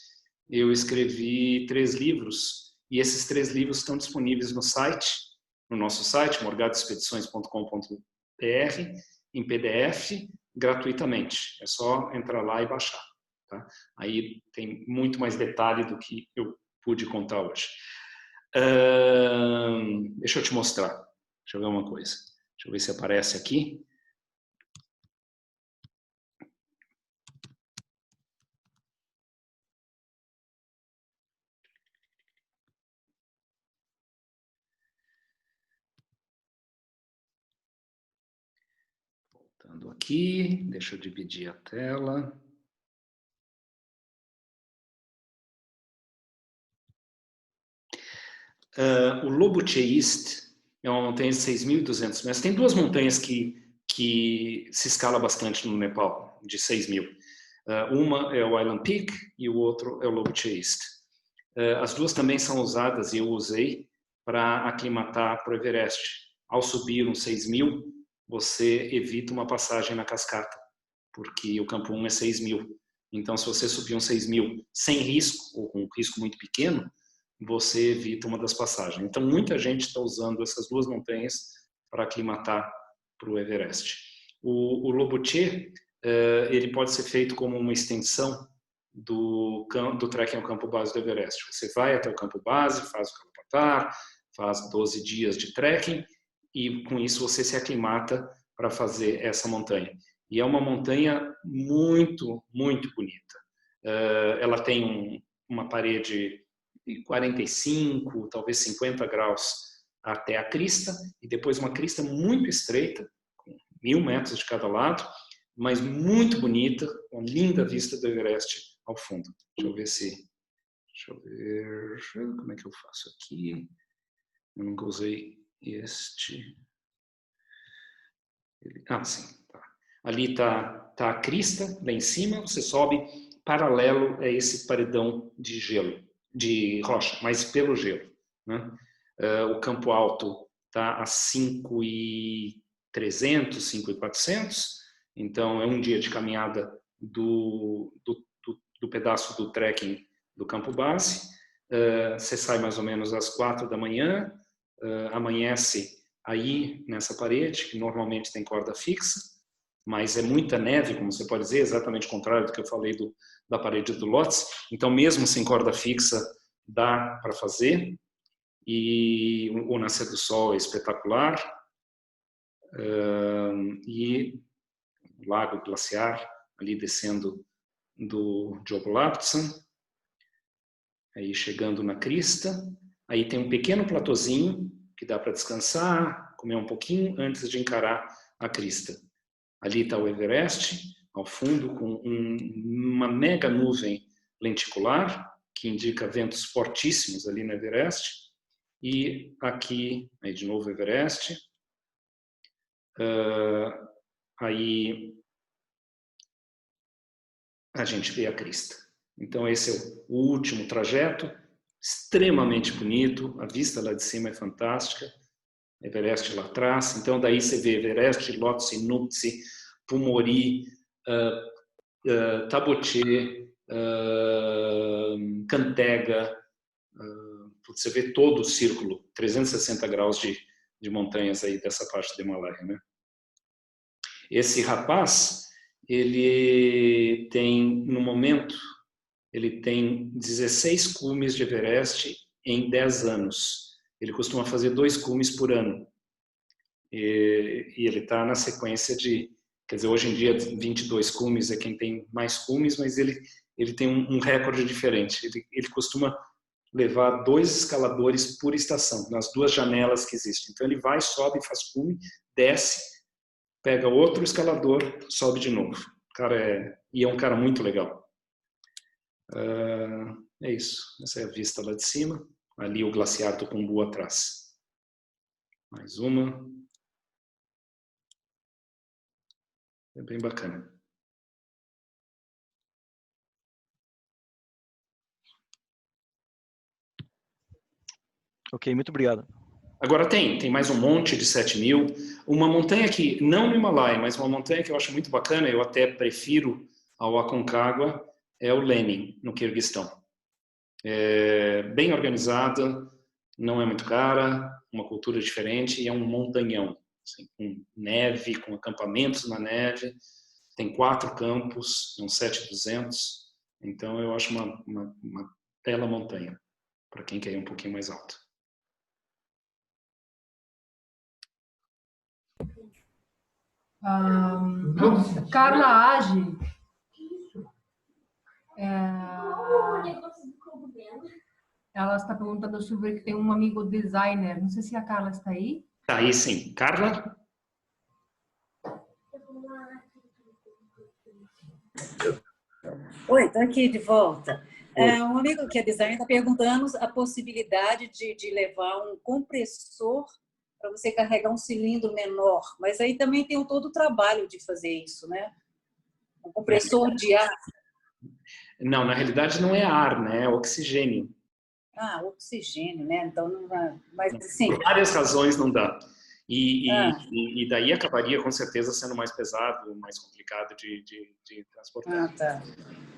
eu escrevi 3 livros. E esses 3 livros estão disponíveis no nosso site, morgadoexpedições.com.br, em PDF, gratuitamente. É só entrar lá e baixar. Tá? Aí tem muito mais detalhe do que eu pude contar hoje. Deixa eu te mostrar. Deixa eu ver uma coisa. Deixa eu ver se aparece aqui. Voltando aqui, deixa eu dividir a tela. O Lobuche East é uma montanha de 6.200 metros. Tem 2 montanhas que se escala bastante no Nepal, de 6.000. Uma é o Island Peak e o outro é o Lobuche East. As 2 também são usadas, e eu usei, para aclimatar para o Everest. Ao subir uns 6.000, você evita uma passagem na cascata, porque o campo 1 é 6.000. Então, se você subir uns 6.000 sem risco, ou com um risco muito pequeno, você evita uma das passagens. Então, muita gente está usando essas 2 montanhas para aclimatar para o Everest. O Lobuche, ele pode ser feito como uma extensão do trekking ao campo base do Everest. Você vai até o campo base, faz o Kalapatar, faz 12 dias de trekking e com isso você se aclimata para fazer essa montanha. E é uma montanha muito, muito bonita. Ela tem uma parede de 45, talvez 50 graus até a crista, e depois uma crista muito estreita, com 1.000 metros de cada lado, mas muito bonita, uma linda vista do Everest ao fundo. Deixa eu ver como é que eu faço aqui. Eu nunca usei este. Sim. Tá. Ali está a crista, lá em cima, você sobe paralelo a esse paredão de gelo, de rocha, mas pelo gelo. Né? O campo alto está a 5.300, 5.400, então é um dia de caminhada do pedaço do trekking do campo base. Você sai mais ou menos às 4 da manhã, amanhece aí nessa parede, que normalmente tem corda fixa, mas é muita neve, como você pode dizer, exatamente o contrário do que eu falei da parede do Lhotse. Então, mesmo sem corda fixa, dá para fazer. E o nascer do sol é espetacular. E o lago glaciar, ali descendo do Jogolaptsan, aí chegando na crista. Aí tem um pequeno platôzinho que dá para descansar, comer um pouquinho antes de encarar a crista. Ali está o Everest, ao fundo, com uma mega nuvem lenticular, que indica ventos fortíssimos ali no Everest. E aqui, aí de novo o Everest. Aí a gente vê a crista. Então esse é o último trajeto, extremamente bonito, a vista lá de cima é fantástica, Everest lá atrás, então daí você vê Everest, Lhotse, Nuptse, Pumori, Taboche, Cantega, você vê todo o círculo, 360 graus de montanhas aí dessa parte do Himalaia, né? Esse rapaz, ele tem, no momento, ele tem 16 cumes de Everest em 10 anos. Ele costuma fazer 2 cumes por ano. E ele está na sequência de, quer dizer, hoje em dia 22 cumes é quem tem mais cumes, mas ele tem um recorde diferente. Ele costuma levar 2 escaladores por estação, nas 2 janelas que existem. Então ele vai, sobe, faz cume, desce, pega outro escalador, sobe de novo. O cara é um cara muito legal. É isso. Essa é a vista lá de cima. Ali o glaciar do Khumbu atrás. Mais uma. É bem bacana. Ok, muito obrigado. Agora tem mais um monte de 7.000. Uma montanha que, não no Himalaia, mas uma montanha que eu acho muito bacana, eu até prefiro ao Aconcagua, é o Lenin, no Quirguistão. É bem organizada, não é muito cara, uma cultura diferente e é um montanhão, assim, com neve, com acampamentos na neve. Tem 4 campos, um 7.200. Então eu acho uma bela montanha, para quem quer ir um pouquinho mais alto. Carla Age. Ela está perguntando sobre que tem um amigo designer. Não sei se a Carla está aí. Está aí sim. Carla? Oi, estou aqui de volta. Um amigo que é designer está perguntando a possibilidade de levar um compressor para você carregar um cilindro menor, mas aí também tem todo o trabalho de fazer isso, né? Um compressor de ar. Não, na realidade não é ar, né? É oxigênio. Ah, oxigênio, né? Então não dá. Mas sim. Por várias razões não dá. E daí acabaria com certeza sendo mais pesado, mais complicado de transportar. Ah, tá.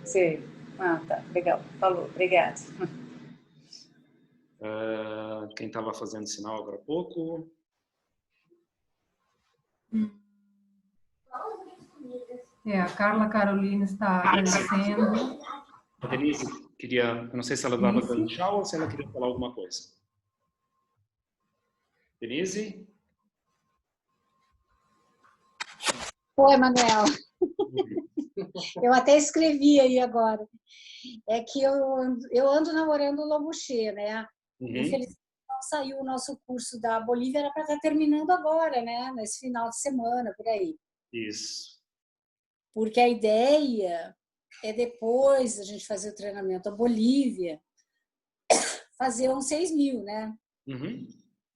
Sei. Ah, tá. Legal. Falou. Obrigada. Quem estava fazendo sinal agora há pouco? A Carla Carolina está agradecendo. A Denise queria, eu não sei se ela estava dando tchau ou se ela queria falar alguma coisa. Denise? Oi, Manuel. Eu até escrevi aí agora. É que eu ando namorando o Lobuche, né? Infelizmente não saiu o nosso curso da Bolívia, era para estar terminando agora, né? Nesse final de semana, por aí. Isso. Porque a ideia é depois a gente fazer o treinamento da Bolívia, fazer uns 6.000, né?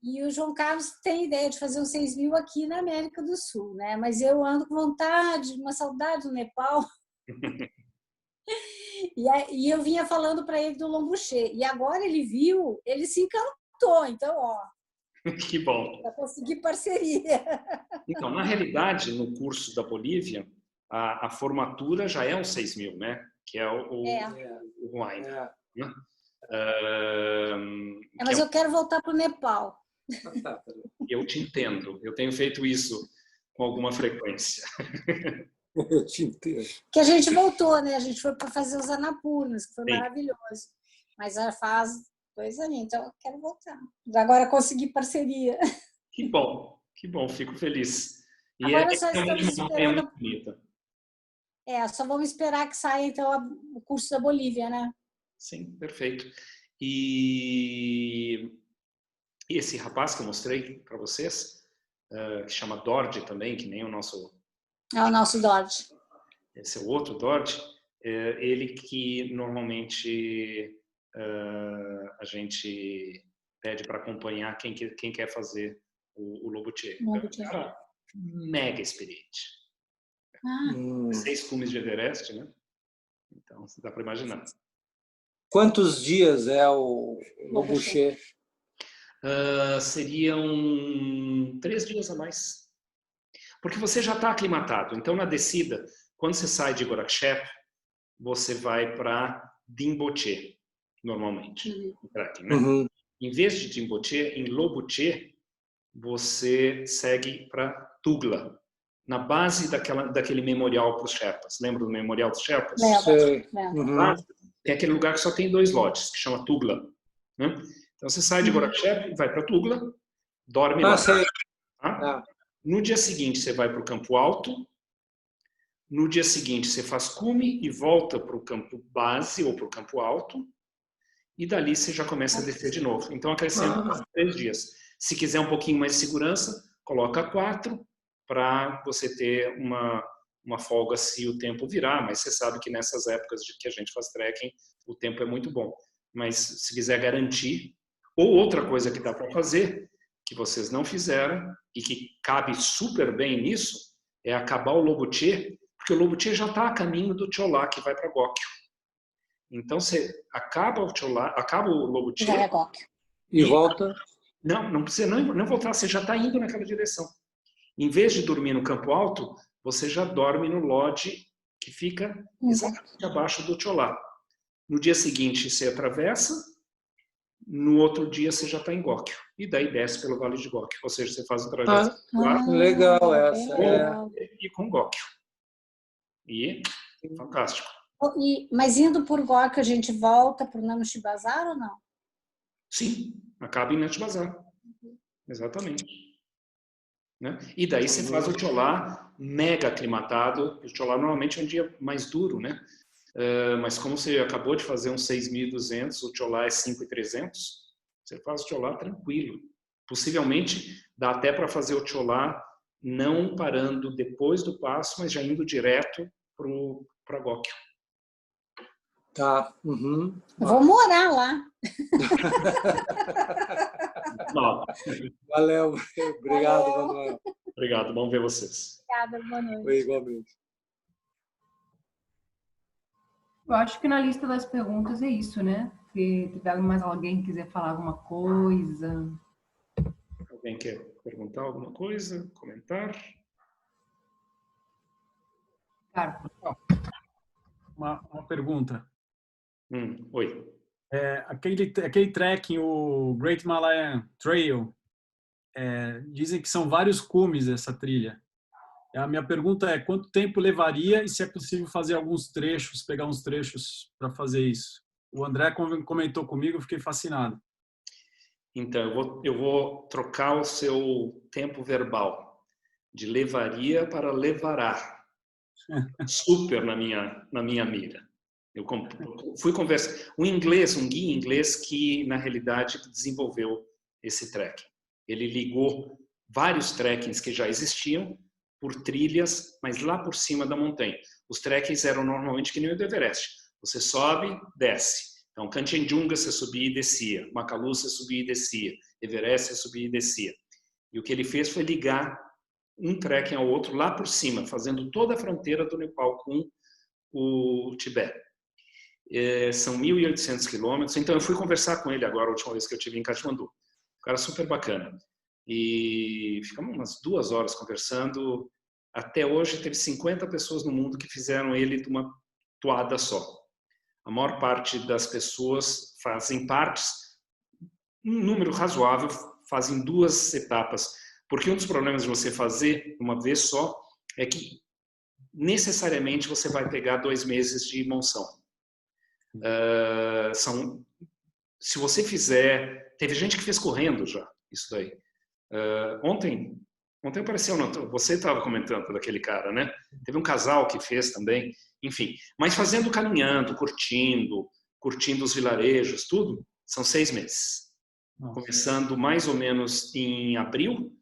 E o João Carlos tem ideia de fazer uns 6.000 aqui na América do Sul, né? Mas eu ando com vontade, uma saudade do Nepal. E eu vinha falando para ele do Lombuché. E agora ele viu, ele se encantou. Então, ó. Que bom. Para conseguir parceria. Então, na realidade, no curso da Bolívia, a formatura já é uns 6.000, né? Que é o Wine. Né? Mas eu quero voltar para o Nepal. Eu te entendo. Eu tenho feito isso com alguma frequência. Eu te entendo. Que a gente voltou, né? A gente foi para fazer os Annapurnas, que foi maravilhoso. Mas já faz 2 aninhos, então eu quero voltar. Agora consegui parceria. Que bom, fico feliz. E agora só estamos esperando. Muito bonita. Só vamos esperar que saia então o curso da Bolívia, né? Sim, perfeito. E esse rapaz que eu mostrei para vocês, que chama Dord também, que nem o nosso... É o nosso Dord. Esse é o outro Dord. Ele que normalmente a gente pede para acompanhar quem quer fazer o Lobuche. É um cara mega experiente. 6 cumes de Everest, né? Então, dá para imaginar. Quantos dias é o Lobuche? Seriam 3 dias a mais. Porque você já está aclimatado. Então, na descida, quando você sai de Gorakchep, você vai para Rinpoche, normalmente. Né? Em vez de Rinpoche, em Lobuche, você segue para Tugla, na base daquele memorial para os Sherpas. Lembra do memorial dos Sherpas? Tem aquele lugar que só tem 2 lotes, que chama Tugla. Né? Então você sai de Gorakshep, vai para Tugla, dorme lá. Tá? No dia seguinte você vai para o Campo Alto. No dia seguinte você faz cume e volta para o campo base ou para o campo alto. E dali você já começa a descer de novo. Então acrescenta 3 dias. Se quiser um pouquinho mais de segurança, coloca 4 para você ter uma folga se o tempo virar. Mas você sabe que nessas épocas de que a gente faz trekking, o tempo é muito bom. Mas se quiser garantir, ou outra coisa que dá para fazer, que vocês não fizeram e que cabe super bem nisso, é acabar o Lobuche, porque o Lobuche já está a caminho do Chola, que vai para Gokyo. Então você acaba o Chola, acaba o Lobuche e volta. Não precisa não voltar, você já está indo naquela direção. Em vez de dormir no Campo Alto, você já dorme no lodge que fica exatamente abaixo do Chola. No dia seguinte você atravessa, no outro dia você já está em Gokyo. E daí desce pelo Vale de Gokyo. Ou seja, você faz o trajeto legal essa. E com Gokyo. E fantástico. Mas indo por Gokyo, a gente volta para o Namche Bazar ou não? Sim, acaba em Namche Bazar. Exatamente. Né? E daí você faz o Chola mega aclimatado. O Chola normalmente é um dia mais duro, né? Mas como você acabou de fazer uns 6.200, o Chola é 5.300, você faz o Chola tranquilo. Possivelmente dá até para fazer o Chola não parando depois do passo, mas já indo direto para Gokyo. Tá. Vou morar lá. Valeu. Obrigado, Manuel. Obrigado, bom ver vocês. Obrigada, boa noite. Foi igualmente. Eu acho que na lista das perguntas é isso, né? Se tiver mais alguém que quiser falar alguma coisa. Alguém quer perguntar alguma coisa? Comentar? Claro. Uma pergunta. Oi. Aquele trekking, o Great Himalayan Trail, dizem que são vários cumes essa trilha. A minha pergunta é quanto tempo levaria e se é possível fazer alguns trechos, pegar uns trechos para fazer isso. O André comentou comigo, eu fiquei fascinado. Então, eu vou trocar o seu tempo verbal de levaria para levará. Super na minha mira. Eu fui conversar. Um guia inglês que, na realidade, desenvolveu esse trekking. Ele ligou vários trekkings que já existiam por trilhas, mas lá por cima da montanha. Os trekkings eram normalmente que nem o do Everest. Você sobe, desce. Então, Kanchenjunga você subia e descia. Makalu você subia e descia. Everest você subia e descia. E o que ele fez foi ligar um trekking ao outro lá por cima, fazendo toda a fronteira do Nepal com o Tibete. São 1.800 quilômetros. Então, eu fui conversar com ele agora, a última vez que eu estive em Katmandu. Um cara super bacana. E ficamos umas 2 horas conversando. Até hoje, teve 50 pessoas no mundo que fizeram ele de uma toada só. A maior parte das pessoas fazem partes, um número razoável, fazem 2 etapas. Porque um dos problemas de você fazer uma vez só é que necessariamente você vai pegar 2 meses de monção. Se você fizer... Teve gente que fez correndo já, isso daí. Ontem apareceu, você estava comentando daquele cara, né? Teve um casal que fez também, enfim. Mas fazendo, caminhando, curtindo os vilarejos, tudo, são 6 meses. Nossa. Começando mais ou menos em abril,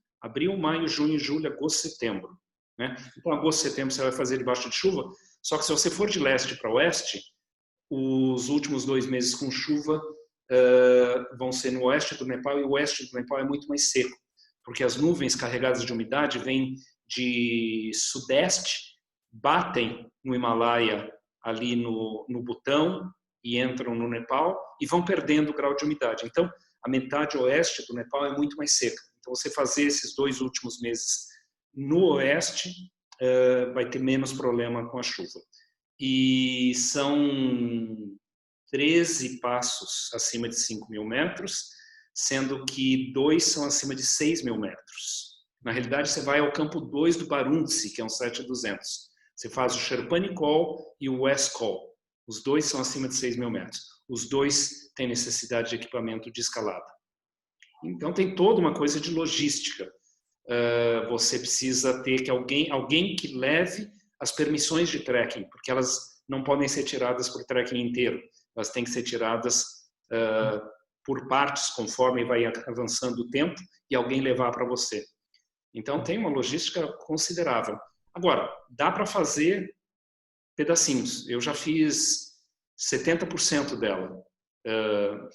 maio, junho, julho, agosto, setembro. Né? Então, agosto, setembro você vai fazer debaixo de chuva, só que se você for de leste para oeste, os últimos 2 meses com chuva vão ser no oeste do Nepal, e o oeste do Nepal é muito mais seco, porque as nuvens carregadas de umidade vêm de sudeste, batem no Himalaia, ali no Butão, e entram no Nepal, e vão perdendo o grau de umidade. Então, a metade oeste do Nepal é muito mais seca. Então, você fazer esses 2 últimos meses no oeste vai ter menos problema com a chuva. e são 13 passos acima de 5.000 metros, sendo que 2 são acima de 6.000 metros. Na realidade, você vai ao campo 2 do Barunzi, que é um 7.200. Você faz o Sherpani Col e o West Col. Os 2 são acima de 6.000 metros. Os 2 têm necessidade de equipamento de escalada. Então, tem toda uma coisa de logística. Você precisa ter que alguém que leve as permissões de trekking, porque elas não podem ser tiradas por trekking inteiro. Elas têm que ser tiradas por partes, conforme vai avançando o tempo, e alguém levar para você. Então, tem uma logística considerável. Agora, dá para fazer pedacinhos. Eu já fiz 70% dela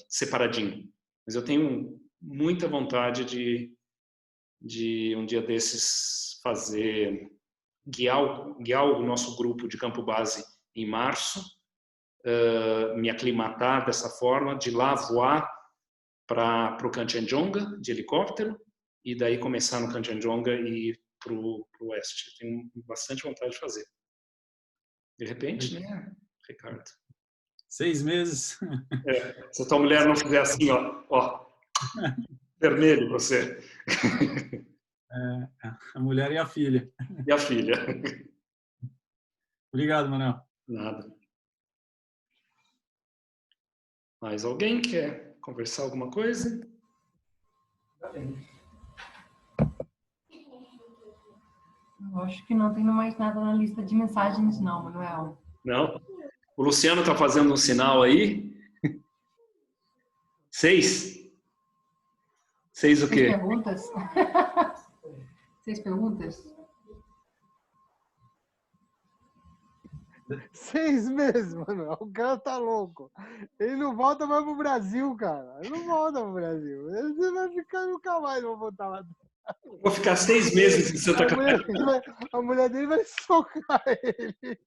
separadinho. Mas eu tenho muita vontade de um dia desses guiar o nosso grupo de campo base em março, me aclimatar dessa forma, de lá voar para o Kanchenjunga de helicóptero e daí começar no Kanchenjunga e ir para o oeste. Tenho bastante vontade de fazer. De repente, né, Ricardo? 6 meses. Se a tua mulher não fizer assim, ó, vermelho você. A mulher e a filha. E a filha. Obrigado, Manuel. Nada. Mais alguém quer conversar alguma coisa? Eu acho que não tem mais nada na lista de mensagens, não, Manuel. Não? O Luciano está fazendo um sinal aí? 6? 6 o quê? 6 perguntas? 6 perguntas? 6 meses, Manuel. O cara tá louco. Ele não volta mais pro Brasil, cara. Ele não volta pro Brasil. Ele vai ficar nunca mais, vou voltar lá. Vou ficar 6 meses em Santa Catarina. A mulher dele vai socar ele.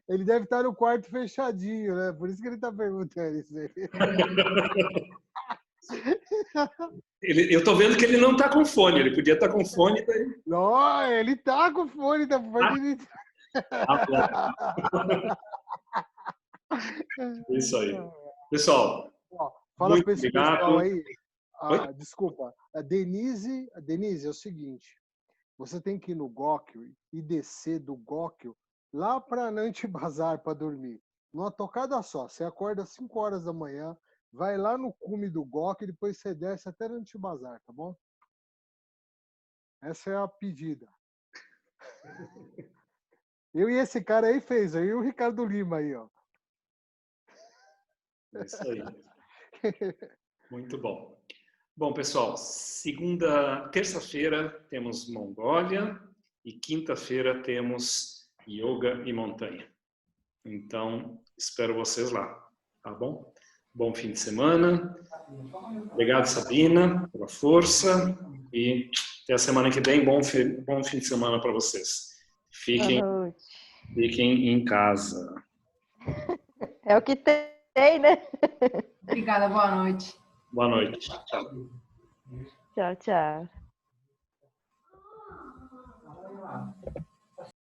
Ele deve estar no quarto fechadinho, né? Por isso que ele tá perguntando isso aí. Eu tô vendo que ele não tá com fone. Ele podia estar com fone. Daí. Não, ele tá com fone. Tá fone. Isso aí. Pessoal, fala para esse obrigado. pessoal aí. Desculpa. A Denise, é o seguinte. Você tem que ir no Góquio e descer do Góquio lá para Nantes Bazar para dormir. Numa tocada só. Você acorda às 5 horas da manhã, vai lá no cume do Góquio e depois você desce até Nantes Bazar, tá bom? Essa é a pedida. Eu e esse cara aí fez, aí o Ricardo Lima aí, ó. É isso aí. Muito bom. Bom, pessoal, terça-feira temos Mongólia e quinta-feira temos yoga e montanha. Então, espero vocês lá, tá bom? Bom fim de semana. Obrigado, Sabina, pela força e até a semana que vem. Bom fim de semana para vocês. Fiquem em casa. É o que tem, né? Obrigada, boa noite. Boa noite. Tchau. Tchau, tchau.